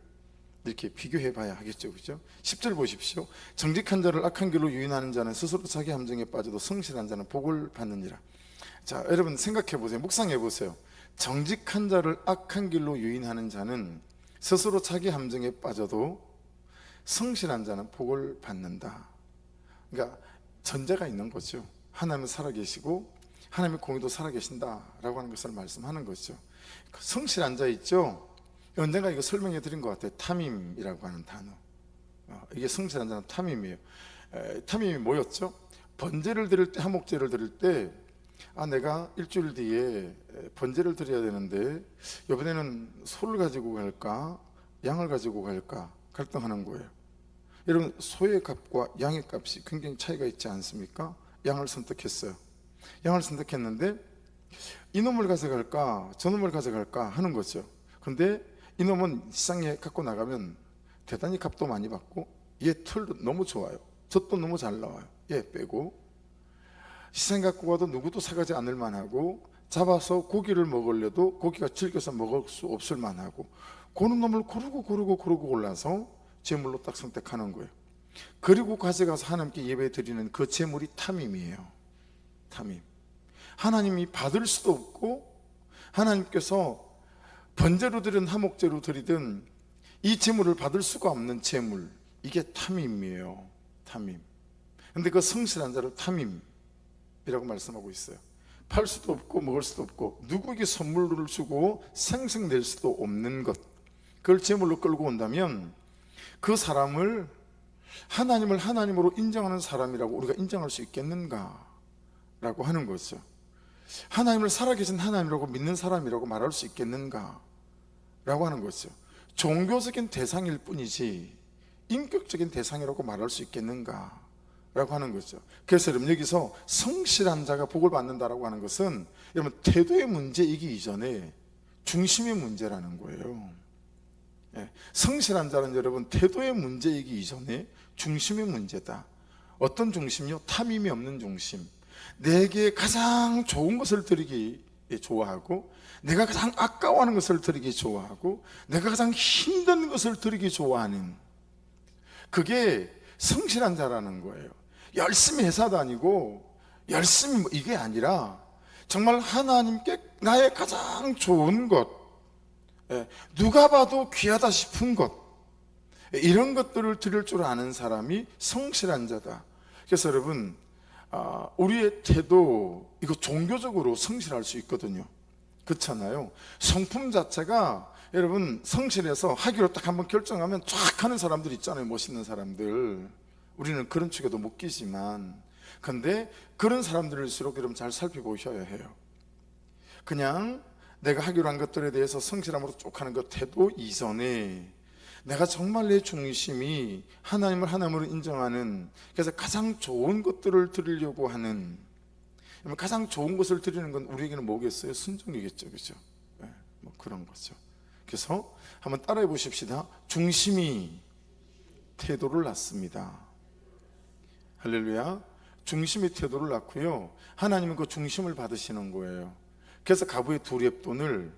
이렇게 비교해 봐야 하겠죠. 그죠? 10절 보십시오. 정직한 자를 악한 길로 유인하는 자는 스스로 자기 함정에 빠져도 성실한 자는 복을 받느니라. 자, 여러분 생각해 보세요. 묵상해 보세요. 정직한 자를 악한 길로 유인하는 자는 스스로 자기 함정에 빠져도 성실한 자는 복을 받는다. 그러니까 전제가 있는 거죠. 하나님은 살아계시고 하나님의 공의도 살아계신다라고 하는 것을 말씀하는 거죠. 성실한 자 있죠? 언젠가 이거 설명해 드린 것 같아요. 탐임이라고 하는 단어. 이게 성실한 자는 탐임이에요. 탐임이 뭐였죠? 번제를 드릴 때, 화목제를 드릴 때, 내가 일주일 뒤에 번제를 드려야 되는데 이번에는 소를 가지고 갈까 양을 가지고 갈까 갈등하는 거예요. 여러분, 소의 값과 양의 값이 굉장히 차이가 있지 않습니까? 양을 선택했어요. 양을 선택했는데 이놈을 가져갈까 저놈을 가져갈까 하는 거죠. 근데 이놈은 시장에 갖고 나가면 대단히 값도 많이 받고 얘 털도 너무 좋아요. 젖도 너무 잘 나와요. 얘 빼고 시장에 갖고 가도 누구도 사가지 않을 만하고 잡아서 고기를 먹으려도 고기가 질겨서 먹을 수 없을 만하고 그런 놈을 고르고 골라서 제물로 딱 선택하는 거예요. 그리고 가져가서 하나님께 예배 드리는 그 제물이 탐임이에요. 탐임. 하나님이 받을 수도 없고 하나님께서 번제로 드리든 화목제로 드리든 이 제물을 받을 수가 없는 제물, 이게 탐임이에요. 탐임. 근데 그 성실한 자를 탐임이라고 말씀하고 있어요. 팔 수도 없고 먹을 수도 없고 누구에게 선물을 주고 생생낼 수도 없는 것, 그걸 제물로 끌고 온다면 그 사람을 하나님을 하나님으로 인정하는 사람이라고 우리가 인정할 수 있겠는가 라고 하는 거죠. 하나님을 살아계신 하나님이라고 믿는 사람이라고 말할 수 있겠는가 라고 하는 거죠. 종교적인 대상일 뿐이지 인격적인 대상이라고 말할 수 있겠는가 라고 하는 거죠. 그래서 여러분, 여기서 성실한 자가 복을 받는다라고 하는 것은 여러분 태도의 문제이기 이전에 중심의 문제라는 거예요. 성실한 자는 여러분 태도의 문제이기 이전에 중심의 문제다. 어떤 중심이요? 탐임이 없는 중심. 내게 가장 좋은 것을 드리기 좋아하고 내가 가장 아까워하는 것을 드리기 좋아하고 내가 가장 힘든 것을 드리기 좋아하는, 그게 성실한 자라는 거예요. 열심히 회사 다니고 열심히 이게 아니라 정말 하나님께 나의 가장 좋은 것, 누가 봐도 귀하다 싶은 것, 이런 것들을 드릴 줄 아는 사람이 성실한 자다. 그래서 여러분, 우리의 태도, 이거 종교적으로 성실할 수 있거든요. 그렇잖아요. 성품 자체가 여러분 성실해서 하기로 딱 한번 결정하면 쫙 하는 사람들 있잖아요. 멋있는 사람들. 우리는 그런 축에도 못 끼지만, 근데 그런 사람들일수록 여러분 잘 살펴보셔야 해요. 그냥 내가 하기로 한 것들에 대해서 성실함으로 쭉 하는 그 태도 이전에 내가 정말 내 중심이 하나님을 하나님으로 인정하는, 그래서 가장 좋은 것들을 드리려고 하는, 가장 좋은 것을 드리는 건 우리에게는 뭐겠어요? 순종이겠죠. 그죠? 뭐 그런 거죠. 그래서 한번 따라해 보십시다. 중심이 태도를 낳습니다. 할렐루야. 중심이 태도를 낳고요, 하나님은 그 중심을 받으시는 거예요. 그래서 가부의 두 렙돈을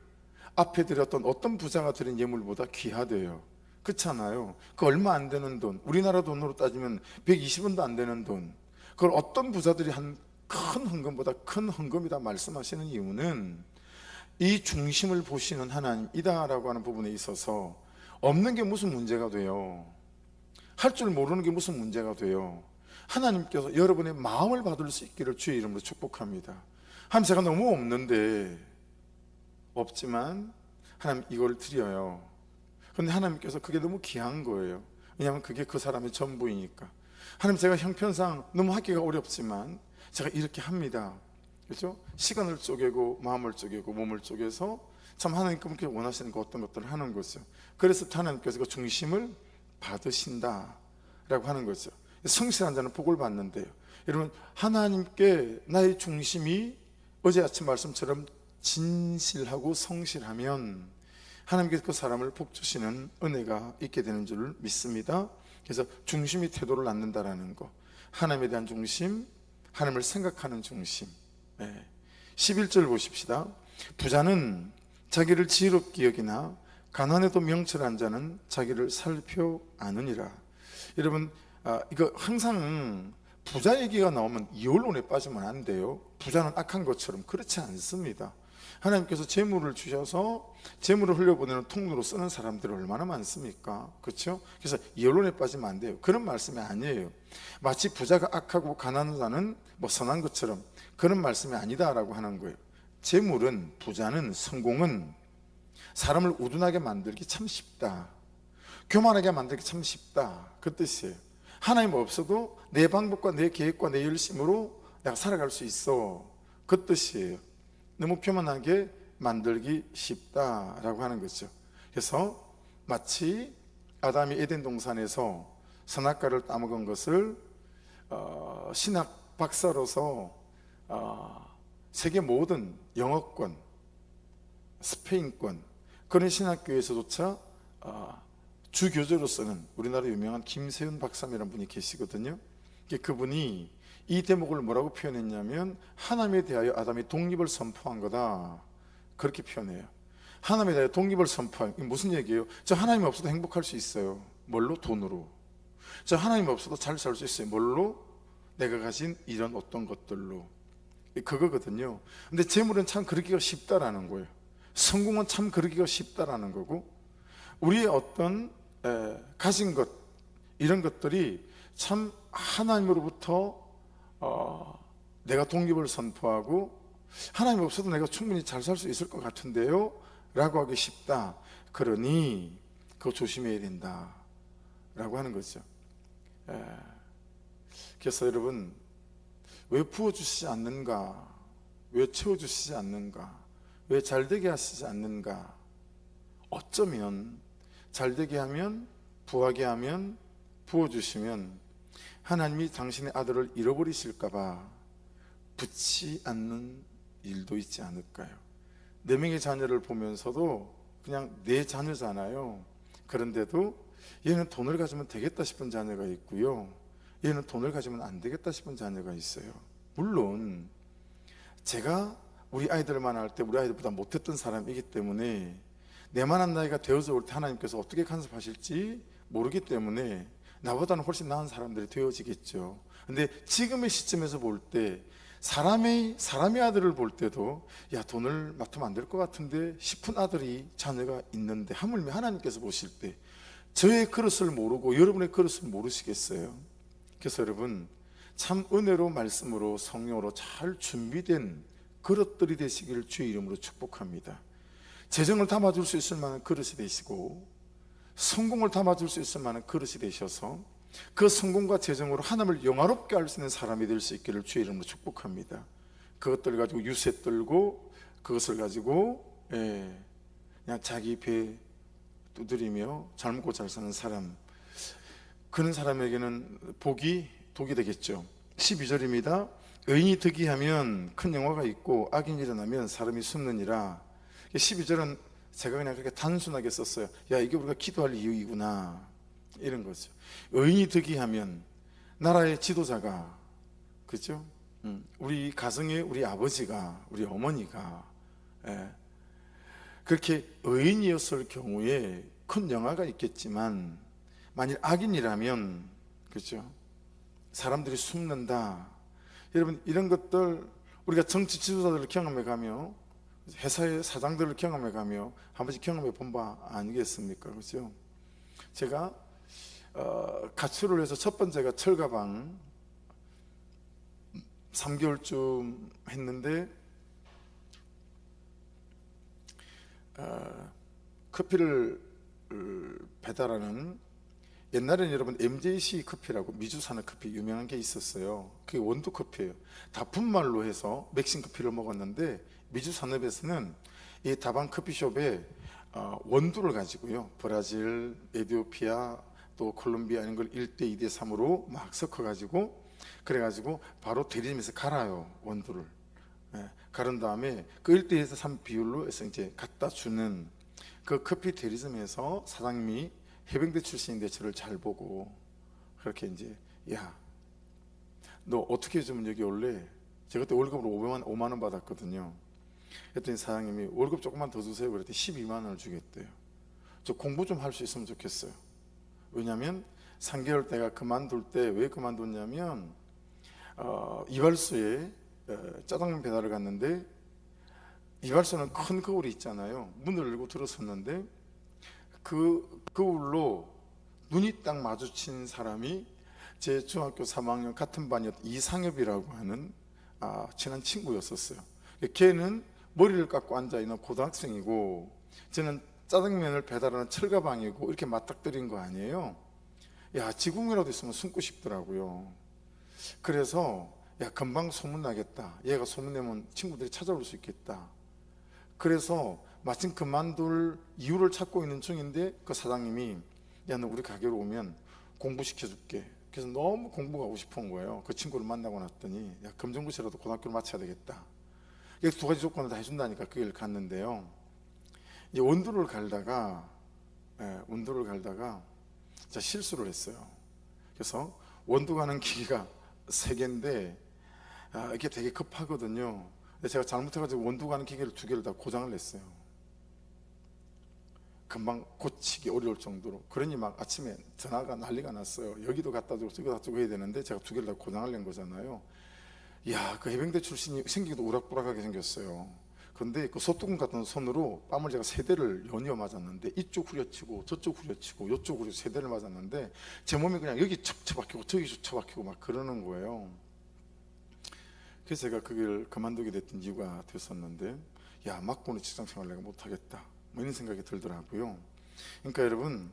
앞에 드렸던 어떤 부자가 드린 예물보다 귀하대요. 그렇잖아요. 그 얼마 안 되는 돈, 우리나라 돈으로 따지면 120원도 안 되는 돈, 그걸 어떤 부자들이 한 큰 헌금보다 큰 헌금이다 말씀하시는 이유는 이 중심을 보시는 하나님이다라고 하는 부분에 있어서 없는 게 무슨 문제가 돼요? 할 줄 모르는 게 무슨 문제가 돼요? 하나님께서 여러분의 마음을 받을 수 있기를 주의 이름으로 축복합니다. 하나님, 제가 너무 없는데, 없지만 하나님 이걸 드려요. 그런데 하나님께서 그게 너무 귀한 거예요. 왜냐하면 그게 그 사람의 전부이니까. 하나님, 제가 형편상 너무 하기가 어렵지만 제가 이렇게 합니다. 그렇죠? 시간을 쪼개고 마음을 쪼개고 몸을 쪼개서 참 하나님께서 원하시는 그 어떤 것들을 하는 거죠. 그래서 하나님께서 그 중심을 받으신다라고 하는 거죠. 성실한 자는 복을 받는데요. 여러분, 하나님께 나의 중심이 어제 아침 말씀처럼 진실하고 성실하면 하나님께서 그 사람을 복 주시는 은혜가 있게 되는 줄 믿습니다. 그래서 중심이 태도를 낳는다라는 거, 하나님에 대한 중심, 하나님을 생각하는 중심. 11절 보십시다. 부자는 자기를 지혜롭게 여기나 가난해도 명철한 자는 자기를 살펴 아느니라. 여러분, 이거 항상 부자 얘기가 나오면 이혼론에 빠지면 안 돼요. 부자는 악한 것처럼 그렇지 않습니다. 하나님께서 재물을 주셔서 재물을 흘려보내는 통로로 쓰는 사람들이 얼마나 많습니까? 그렇죠? 그래서 이혼론에 빠지면 안 돼요. 그런 말씀이 아니에요. 마치 부자가 악하고 가난한 자는 뭐 선한 것처럼 그런 말씀이 아니다라고 하는 거예요. 재물은, 부자는, 성공은 사람을 우둔하게 만들기 참 쉽다, 교만하게 만들기 참 쉽다, 그 뜻이에요. 하나님 없어도 내 방법과 내 계획과 내 열심으로 내가 살아갈 수 있어, 그 뜻이에요. 너무 교만하게 만들기 쉽다라고 하는 거죠. 그래서 마치 아담이 에덴 동산에서 선악과를 따먹은 것을 신학 박사로서 세계 모든 영어권, 스페인권 그런 신학교에서조차 주교조로서는 우리나라 유명한 김세윤 박사님이라는 분이 계시거든요. 그분이 이 대목을 뭐라고 표현했냐면 하나님에 대하여 아담이 독립을 선포한 거다, 그렇게 표현해요. 하나님에 대하여 독립을 선포한, 이게 무슨 얘기예요? 저 하나님 없어도 행복할 수 있어요. 뭘로? 돈으로. 저 하나님 없어도 잘 살 수 있어요. 뭘로? 내가 가진 이런 어떤 것들로. 그거거든요. 근데 재물은 참 그러기가 쉽다라는 거예요. 성공은 참 그러기가 쉽다라는 거고, 우리의 어떤 가진 것, 이런 것들이 참 하나님으로부터 내가 독립을 선포하고 하나님 없어도 내가 충분히 잘 살 수 있을 것 같은데요 라고 하기 쉽다. 그러니 그거 조심해야 된다 라고 하는 거죠. 그래서 여러분, 왜 부어주시지 않는가, 왜 채워주시지 않는가, 왜 잘되게 하시지 않는가. 어쩌면 잘되게 하면, 부하게 하면, 부어주시면 하나님이 당신의 아들을 잃어버리실까봐 붙지 않는 일도 있지 않을까요? 4명의 자녀를 보면서도 그냥 내 자녀잖아요. 그런데도 얘는 돈을 가지면 되겠다 싶은 자녀가 있고요, 얘는 돈을 가지면 안 되겠다 싶은 자녀가 있어요. 물론 제가 우리 아이들을 만날 때 우리 아이들보다 못했던 사람이기 때문에 내만한 나이가 되어서 올 때 하나님께서 어떻게 간섭하실지 모르기 때문에 나보다는 훨씬 나은 사람들이 되어지겠죠. 근데 지금의 시점에서 볼 때 사람의 아들을 볼 때도 야, 돈을 맡으면 안 될 것 같은데 싶은 아들이, 자녀가 있는데 하물며 하나님께서 보실 때 저의 그릇을 모르고 여러분의 그릇을 모르시겠어요? 그래서 여러분, 참 은혜로 말씀으로 성령으로 잘 준비된 그릇들이 되시기를 주의 이름으로 축복합니다. 재정을 담아줄 수 있을 만한 그릇이 되시고 성공을 담아줄 수 있을 만한 그릇이 되셔서 그 성공과 재정으로 하나님을 영화롭게 할 수 있는 사람이 될 수 있기를 주의 이름으로 축복합니다. 그것들 가지고 유세 떨고 그것을 가지고 그냥 자기 배 두드리며 잘 먹고 잘 사는 사람, 그런 사람에게는 독이 되겠죠. 12절입니다. 의인이 득이하면 큰 영화가 있고 악인이 일어나면 사람이 숨느니라. 12절은 제가 그냥 그렇게 단순하게 썼어요. 야, 이게 우리가 기도할 이유이구나, 이런 거죠. 의인이 득이하면 나라의 지도자가, 그렇죠? 우리 가정의 우리 아버지가, 우리 어머니가 그렇게 의인이었을 경우에 큰 영화가 있겠지만 만일 악인이라면, 그렇죠? 사람들이 숨는다. 여러분, 이런 것들 우리가 정치 지도자들을 경험해 가며 회사의 사장들을 경험해 가며 한 번씩 경험해 본 바 아니겠습니까? 그렇죠? 제가 가출을 해서 첫 번째가 철가방 3개월쯤 했는데 커피를 배달하는, 옛날에는 여러분 MJC 커피라고 미주 사는 커피 유명한 게 있었어요. 그게 원두 커피예요. 다 분말로 해서 맥신 커피를 먹었는데 미주 산업에서는 이 다방 커피숍에 원두를 가지고요, 브라질, 에티오피아, 또 콜롬비아 이런 걸 1대 2대 3으로 막 섞어 가지고, 그래가지고 바로 대리점에서 갈아요, 원두를. 예, 가른 다음에 그 1대1에서 3 비율로 해서 이제 갖다 주는 그 커피 대리점에서 사장님이 해병대 출신인데 저를 잘 보고 그렇게 이제, 야, 너 어떻게 해주면 여기 올래? 제가 그때 월급으로 5만 원 받았거든요. 그랬더니 사장님이 월급 조금만 더 주세요. 그랬더니 12만 원을 주겠대요. 저 공부 좀 할 수 있으면 좋겠어요. 왜냐하면 3개월 때가 그만둘 때 왜 그만뒀냐면 이발소에 짜장면 배달을 갔는데, 이발소는 큰 거울이 있잖아요. 문을 열고 들어섰는데 그 거울로 눈이 딱 마주친 사람이 제 중학교 3학년 같은 반이었던 이상엽이라고 하는 친한 친구였었어요. 걔는 머리를 깎고 앉아있는 고등학생이고, 저는 짜장면을 배달하는 철가방이고, 이렇게 맞닥뜨린 거 아니에요. 야, 지궁이라도 있으면 숨고 싶더라고요. 그래서 야, 금방 소문나겠다, 얘가 소문내면 친구들이 찾아올 수 있겠다. 그래서 마침 그만둘 이유를 찾고 있는 중인데 그 사장님이, 야, 너 우리 가게로 오면 공부시켜줄게. 그래서 너무 공부가 하고 싶은 거예요. 그 친구를 만나고 났더니, 야, 검정고시라도 고등학교를 마쳐야 되겠다. 이게 두 가지 조건을 다 해준다니까 그 길 갔는데요. 이제 원두를 갈다가 제가 실수를 했어요. 그래서 원두 가는 기계가 3개인데 이게 되게 급하거든요. 근데 제가 잘못해가지고 원두 가는 기계를 2개를 다 고장을 냈어요. 금방 고치기 어려울 정도로. 그러니 막 아침에 전화가 난리가 났어요. 여기도 갖다 주고 저기도 갖다 주고 해야 되는데 제가 2개를 다 고장을 낸 거잖아요. 이야, 그 해병대 출신이 생기기도 우락부락하게 생겼어요. 근데 그 소뚜껑 같은 손으로 뺨을 제가 3대를 연이어 맞았는데, 이쪽 후려치고 저쪽 후려치고 이쪽 후려 3대를 맞았는데 제 몸이 그냥 여기 척척박히고 저기 척박히고 막 그러는 거예요. 그래서 제가 그 길 그만두게 됐던 이유가 됐었는데, 야, 맞고는 직장생활 내가 못하겠다, 뭐 이런 생각이 들더라고요. 그러니까 여러분,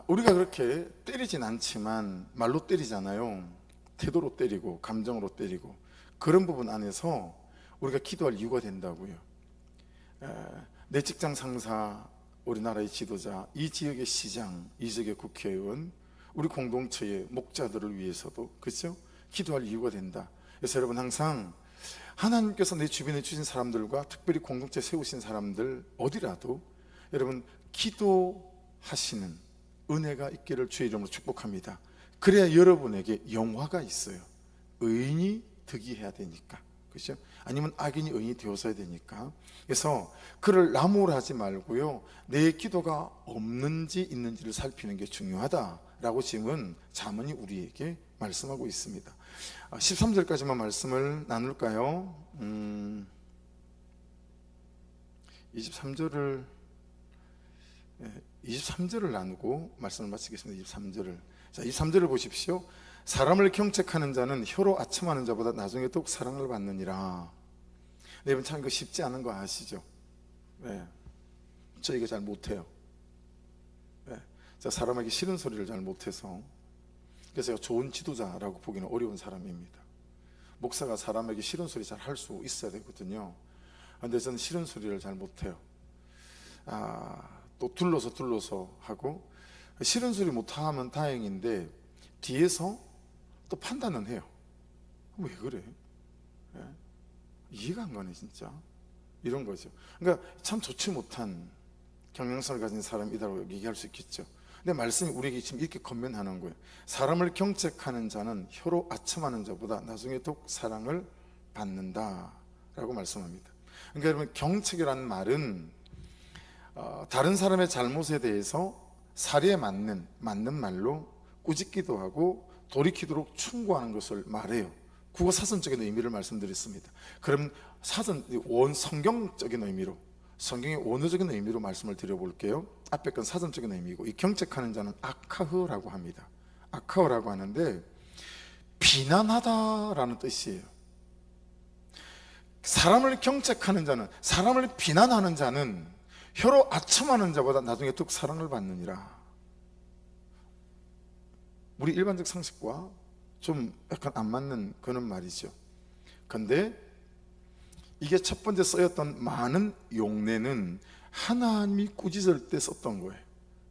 우리가 그렇게 때리진 않지만 말로 때리잖아요. 태도로 때리고 감정으로 때리고, 그런 부분 안에서 우리가 기도할 이유가 된다고요. 내 직장 상사, 우리나라의 지도자, 이 지역의 시장, 이 지역의 국회의원, 우리 공동체의 목자들을 위해서도, 그렇죠? 기도할 이유가 된다. 그래서 여러분, 항상 하나님께서 내 주변에 주신 사람들과 특별히 공동체 세우신 사람들 어디라도 여러분 기도하시는 은혜가 있기를 주의 이름으로 축복합니다. 그래야 여러분에게 영화가 있어요. 의인이 득이해야 되니까, 그렇죠? 아니면 악인이 의인이 되어서야 되니까. 그래서 그를 나무라지 말고요, 내 기도가 없는지 있는지를 살피는 게 중요하다라고 지금은 잠언이 우리에게 말씀하고 있습니다. 13절까지만 말씀을 나눌까요? 23절을 나누고 말씀을 마치겠습니다. 23절을. 자, 23절을 보십시오. 사람을 경책하는 자는 혀로 아첨하는 자보다 나중에 더욱 사랑을 받느니라. 네, 여러분 참 이거 쉽지 않은 거 아시죠? 네, 저 이거 잘 못해요. 네, 제가 사람에게 싫은 소리를 잘 못해서, 그래서 제가 좋은 지도자라고 보기는 어려운 사람입니다. 목사가 사람에게 싫은 소리 잘 할 수 있어야 되거든요. 근데 저는 싫은 소리를 잘 못해요. 또 둘러서 하고, 싫은 소리 못하면 다행인데 뒤에서 또 판단은 해요. 왜 그래? 네? 이해가 안 가네 진짜. 이런 거죠. 그러니까 참 좋지 못한 경영성을 가진 사람이라고 얘기할 수 있겠죠. 근데 말씀이 우리에게 지금 이렇게 권면하는 거예요. 사람을 경책하는 자는 혀로 아첨하는 자보다 나중에 더욱 사랑을 받는다 라고 말씀합니다. 그러니까 여러분, 경책이라는 말은 다른 사람의 잘못에 대해서 사리에 맞는 말로 꾸짖기도 하고 돌이키도록 충고하는 것을 말해요. 국어 사전적인 의미를 말씀드렸습니다. 그럼 성경적인 의미로, 성경의 원어적인 의미로 말씀을 드려볼게요. 앞에 건 사전적인 의미고, 이 경책하는 자는 아카흐라고 합니다. 아카흐라고 하는데 비난하다라는 뜻이에요. 사람을 경책하는 자는, 사람을 비난하는 자는 혀로 아첨하는 자보다 나중에 더욱 사랑을 받느니라. 우리 일반적 상식과 좀 약간 안 맞는 그런 말이죠. 근데 이게 첫 번째 쓰였던 많은 용례는 하나님이 꾸짖을 때 썼던 거예요.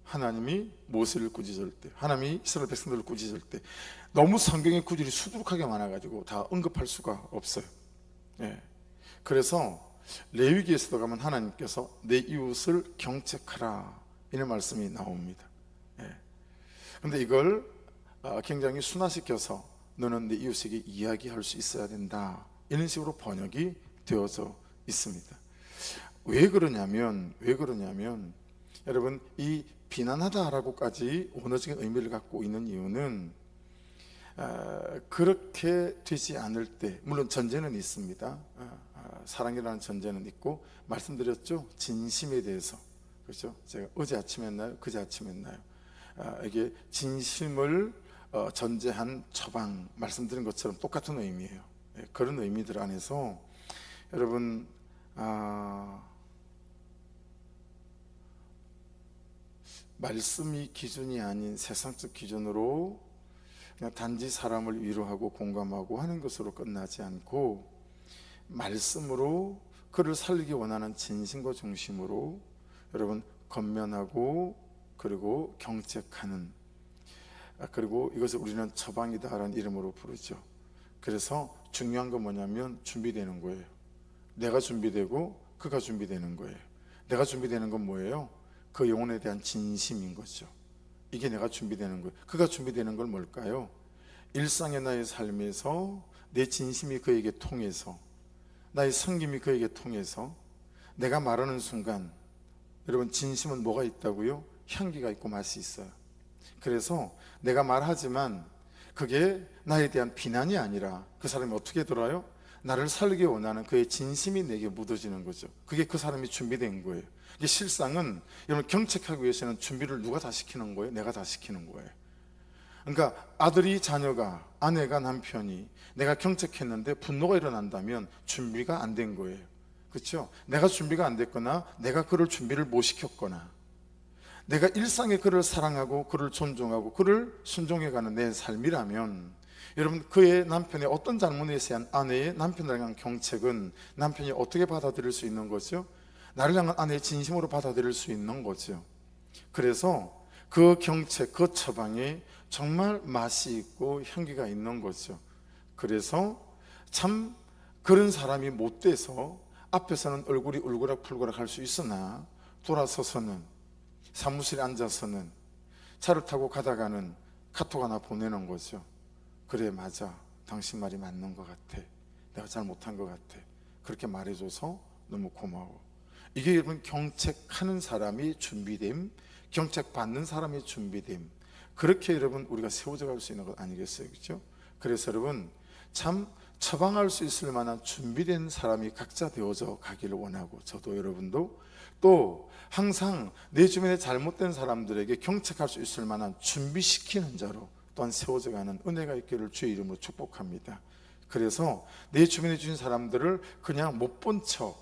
하나님이 모세를 꾸짖을 때, 하나님이 이스라엘 백성들을 꾸짖을 때. 너무 성경의 구절이 수두룩하게 많아가지고 다 언급할 수가 없어요. 예. 그래서 레위기에서도 가면 하나님께서 내 이웃을 경책하라 이런 말씀이 나옵니다. 그런데 이걸 굉장히 순화시켜서 너는 내 이웃에게 이야기할 수 있어야 된다 이런 식으로 번역이 되어져 있습니다. 왜 그러냐면 여러분, 이 비난하다라고까지 원어적인 의미를 갖고 있는 이유는 그렇게 되지 않을 때, 물론 전제는 있습니다. 사랑이라는 전제는 있고, 말씀드렸죠, 진심에 대해서. 그렇죠? 제가 어제 아침에 했나요? 그제 아침에 했나요? 이게 진심을 전제한 처방, 말씀드린 것처럼 똑같은 의미예요. 그런 의미들 안에서 여러분, 말씀이 기준이 아닌 세상적 기준으로 그냥 단지 사람을 위로하고 공감하고 하는 것으로 끝나지 않고, 말씀으로 그를 살리기 원하는 진심과 중심으로 여러분 권면하고, 그리고 경책하는, 그리고 이것을 우리는 처방이다라는 이름으로 부르죠. 그래서 중요한 건 뭐냐면 준비되는 거예요. 내가 준비되고 그가 준비되는 거예요. 내가 준비되는 건 뭐예요? 그 영혼에 대한 진심인 거죠. 이게 내가 준비되는 거예요. 그가 준비되는 건 뭘까요? 일상의 나의 삶에서 내 진심이 그에게 통해서, 나의 섬김이 그에게 통해서 내가 말하는 순간, 여러분, 진심은 뭐가 있다고요? 향기가 있고 맛이 있어요. 그래서 내가 말하지만 그게 나에 대한 비난이 아니라 그 사람이 어떻게 들어요? 나를 살리기 원하는 그의 진심이 내게 묻어지는 거죠. 그게 그 사람이 준비된 거예요. 이게 실상은 여러분, 경책하기 위해서는 준비를 누가 다 시키는 거예요? 내가 다 시키는 거예요. 그러니까 아들이, 자녀가, 아내가, 남편이 내가 경책했는데 분노가 일어난다면 준비가 안 된 거예요. 그렇죠? 내가 준비가 안 됐거나 내가 그를 준비를 못 시켰거나, 내가 일상에 그를 사랑하고 그를 존중하고 그를 순종해가는 내 삶이라면, 여러분, 그의 남편의 어떤 잘못에 의한 아내의 남편을 향한 경책은 남편이 어떻게 받아들일 수 있는 거죠? 나를 향한 아내의 진심으로 받아들일 수 있는 거죠. 그래서 그 경책, 그 처방에 정말 맛이 있고 향기가 있는 거죠. 그래서 참 그런 사람이 못 돼서 앞에서는 얼굴이 울그락불그락 할 수 있으나 돌아서서는, 사무실에 앉아서는, 차를 타고 가다가는 카톡 하나 보내는 거죠. 그래, 맞아, 당신 말이 맞는 것 같아, 내가 잘못한 것 같아, 그렇게 말해줘서 너무 고마워. 이게 여러분, 경책하는 사람이 준비됨, 경책받는 사람이 준비됨, 그렇게 여러분 우리가 세워져 갈 수 있는 것 아니겠어요? 그렇죠? 그래서 여러분, 참 처방할 수 있을 만한 준비된 사람이 각자 되어져 가기를 원하고, 저도 여러분도 또 항상 내 주변에 잘못된 사람들에게 경책할 수 있을 만한 준비시키는 자로 또한 세워져 가는 은혜가 있기를 주의 이름으로 축복합니다. 그래서 내 주변에 주신 사람들을 그냥 못 본 척,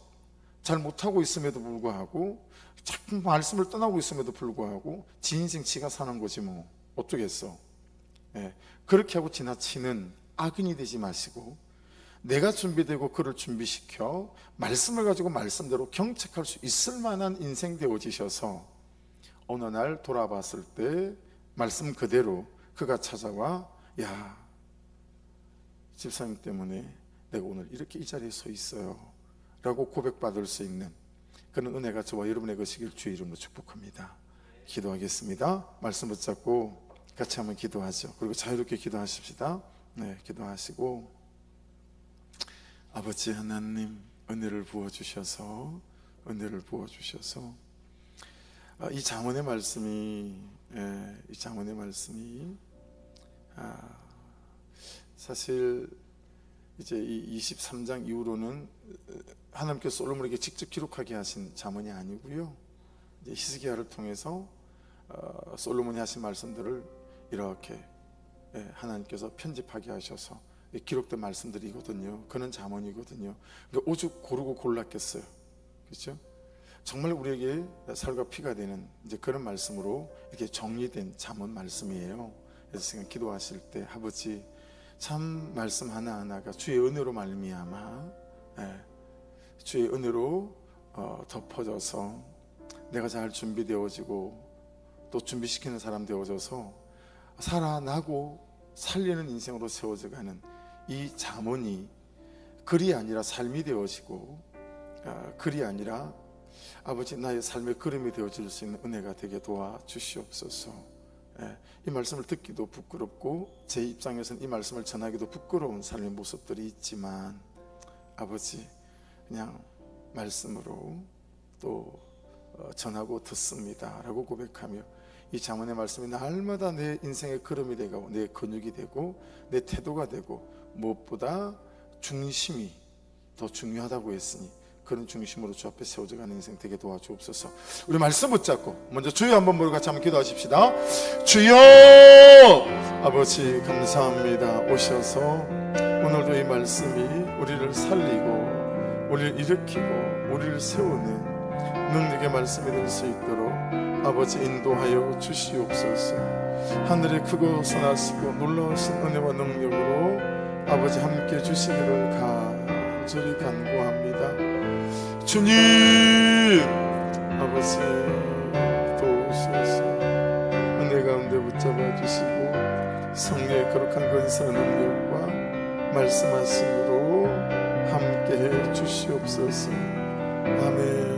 잘 못하고 있음에도 불구하고, 자꾸 말씀을 떠나고 있음에도 불구하고 지 인생 지가 사는 거지 뭐 어쩌겠어. 그렇게 하고 지나치는 악인이 되지 마시고, 내가 준비되고 그를 준비시켜 말씀을 가지고 말씀대로 경책할 수 있을 만한 인생 되어지셔서 어느 날 돌아봤을 때 말씀 그대로 그가 찾아와, 야, 집사님 때문에 내가 오늘 이렇게 이 자리에 서 있어요 라고 고백받을 수 있는 그런 은혜가 저와 여러분의 것이길 주의 이름으로 축복합니다. 기도하겠습니다. 말씀 붙잡고 같이 한번 기도하죠. 그리고 자유롭게 기도하십시다. 네, 기도하시고, 아버지 하나님, 은혜를 부어주셔서 이 장언의 말씀이 사실 이제 이 23장 이후로는 하나님께서 솔로몬에게 직접 기록하게 하신 잠언이 아니고요, 이제 히스기야를 통해서 솔로몬이 하신 말씀들을 이렇게 하나님께서 편집하게 하셔서 기록된 말씀들이거든요. 그는 잠언이거든요. 그러니까 오죽 고르고 골랐겠어요. 그렇죠? 정말 우리에게 살과 피가 되는 이제 그런 말씀으로 이렇게 정리된 잠언 말씀이에요. 그래서 지금 기도하실 때 아버지, 참 말씀 하나하나가 주의 은혜로 말미암아 주의 은혜로 덮어져서 내가 잘 준비되어지고 또 준비시키는 사람 되어져서 살아나고 살리는 인생으로 세워져가는 이 잠언이 글이 아니라 삶이 되어지고, 글이 아니라 아버지 나의 삶의 그림이 되어질 수 있는 은혜가 되게 도와주시옵소서. 이 말씀을 듣기도 부끄럽고 제 입장에서는 이 말씀을 전하기도 부끄러운 삶의 모습들이 있지만, 아버지 그냥 말씀으로 또 전하고 듣습니다 라고 고백하며, 이 잠언의 말씀이 날마다 내 인생의 걸음이 되고 내 근육이 되고 내 태도가 되고, 무엇보다 중심이 더 중요하다고 했으니 그런 중심으로 주 앞에 세워져가는 인생 되게 도와주옵소서. 우리 말씀 붙잡고 먼저 주여 한번 부르고 같이 한번 기도하십시다. 주여! 아버지 감사합니다. 오셔서 오늘도 이 말씀이 우리를 살리고 우리를 일으키고 우리를 세우는 능력의 말씀이 될 수 있도록 아버지 인도하여 주시옵소서. 하늘의 크고 선하시고 놀라우신 은혜와 능력으로 아버지 함께 주시기를 간절히 간구합니다. 주님 아버지 도우소서. 은혜 가운데 붙잡아 주시고 성령의 거룩한 권세와 능력과 말씀하심으로 함께해 주시옵소서. 아멘.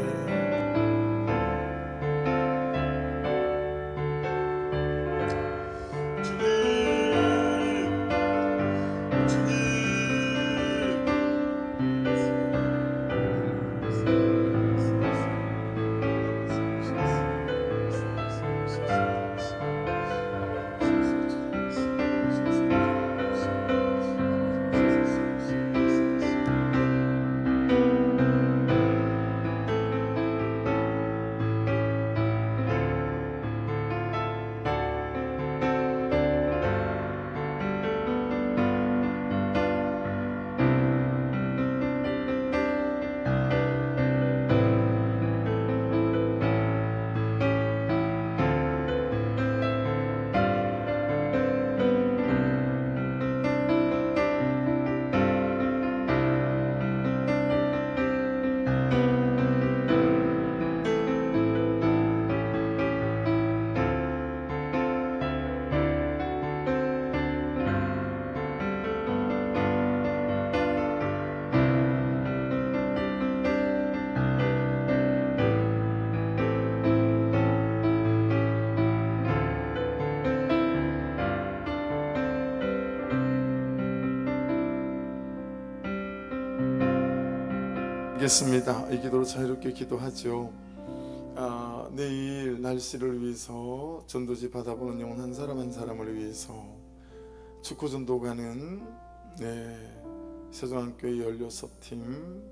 알겠습니다. 이 기도로 자유롭게 기도하죠. 내일 날씨를 위해서 전도지 받아보는 영혼 한 사람 한 사람을 위해서 축구 전도 가는 세종한교회 16팀,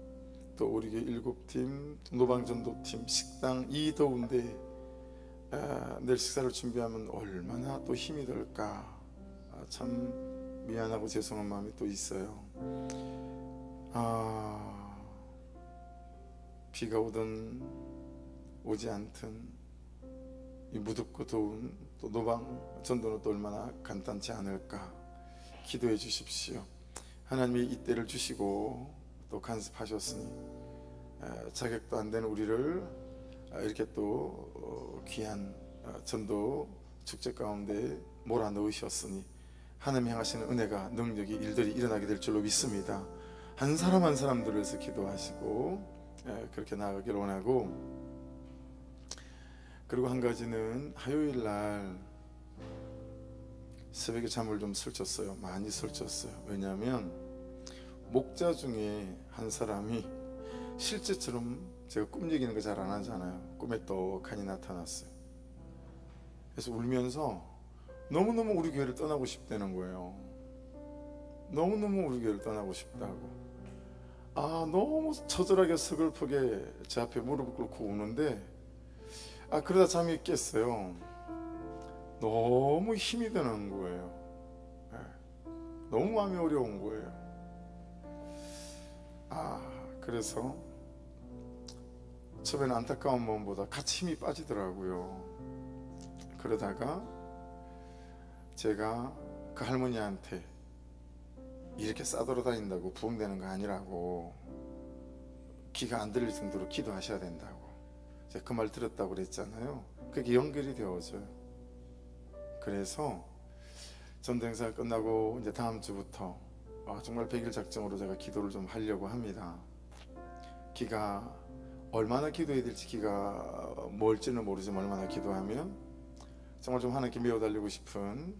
또 우리 교회 7팀, 노방전도팀, 식당 이 더운데 내일 식사를 준비하면 얼마나 또 힘이 들까. 참 미안하고 죄송한 마음이 또 있어요. 비가 오든 오지 않든 이 무덥고 더운 또 노방 전도는 또 얼마나 간단치 않을까. 기도해 주십시오. 하나님이 이 때를 주시고 또 간섭하셨으니 자격도 안 되는 우리를 이렇게 또 귀한 전도 축제 가운데 몰아넣으셨으니 하나님 향하시는 은혜가 능력이 일들이 일어나게 될 줄로 믿습니다. 한 사람 한 사람들을 위해서 기도하시고 그렇게 나아가기를 원하고, 그리고 한 가지는 화요일 날 새벽에 잠을 좀 설쳤어요. 많이 설쳤어요. 왜냐하면 목자 중에 한 사람이 실제처럼 제가 꿈 얘기는 거 잘 안 하잖아요. 꿈에 떡하니 나타났어요. 그래서 울면서 너무너무 우리 교회를 떠나고 싶다는 거예요. 너무너무 우리 교회를 떠나고 싶다고. 너무 처절하게 서글프게 제 앞에 무릎을 꿇고 우는데 그러다 잠이 깼어요. 너무 힘이 드는 거예요. 너무 마음이 어려운 거예요. 그래서 처음에는 안타까운 마음보다 같이 힘이 빠지더라고요. 그러다가 제가 그 할머니한테 이렇게 싸돌아다닌다고 부흥되는 거 아니라고 귀가 안 들릴 정도로 기도하셔야 된다고. 제가 그 말 들었다고 그랬잖아요. 그게 연결이 되어져요. 그래서 전도행사 끝나고 이제 다음 주부터 정말 100일 작정으로 제가 기도를 좀 하려고 합니다. 기가 얼마나 기도해야 될지, 기가 멀지는 모르지만 얼마나 기도하면 정말 좀 하나님께 메어달리고 싶은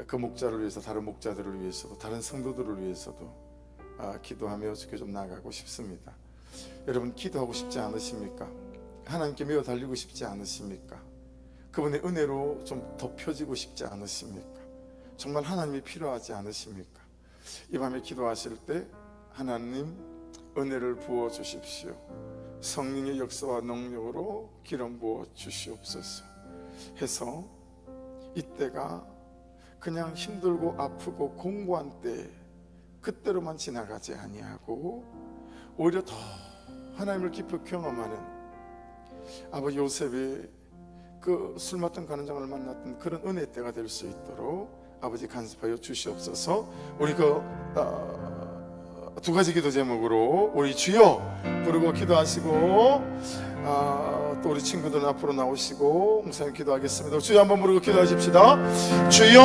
그 목자를 위해서, 다른 목자들을 위해서도, 다른 성도들을 위해서도 기도하며 주께 좀 나아가고 싶습니다. 여러분, 기도하고 싶지 않으십니까? 하나님께 메어달리고 싶지 않으십니까? 그분의 은혜로 좀 덮여지고 싶지 않으십니까? 정말 하나님이 필요하지 않으십니까? 이 밤에 기도하실 때 하나님 은혜를 부어 주십시오. 성령의 역사와 능력으로 기름 부어 주시옵소서 해서 이때가 그냥 힘들고 아프고 공고한 때 그때로만 지나가지 아니하고 오히려 더 하나님을 깊이 경험하는 아버지 요셉이 그 술 맡던 가는장을 만났던 그런 은혜 때가 될 수 있도록 아버지 간섭하여 주시옵소서. 우리 두 가지 기도 제목으로 우리 주여 부르고 기도하시고 또 우리 친구들은 앞으로 나오시고 목사님 기도하겠습니다. 주여 한번 부르고 기도하십시다. 주여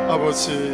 아버지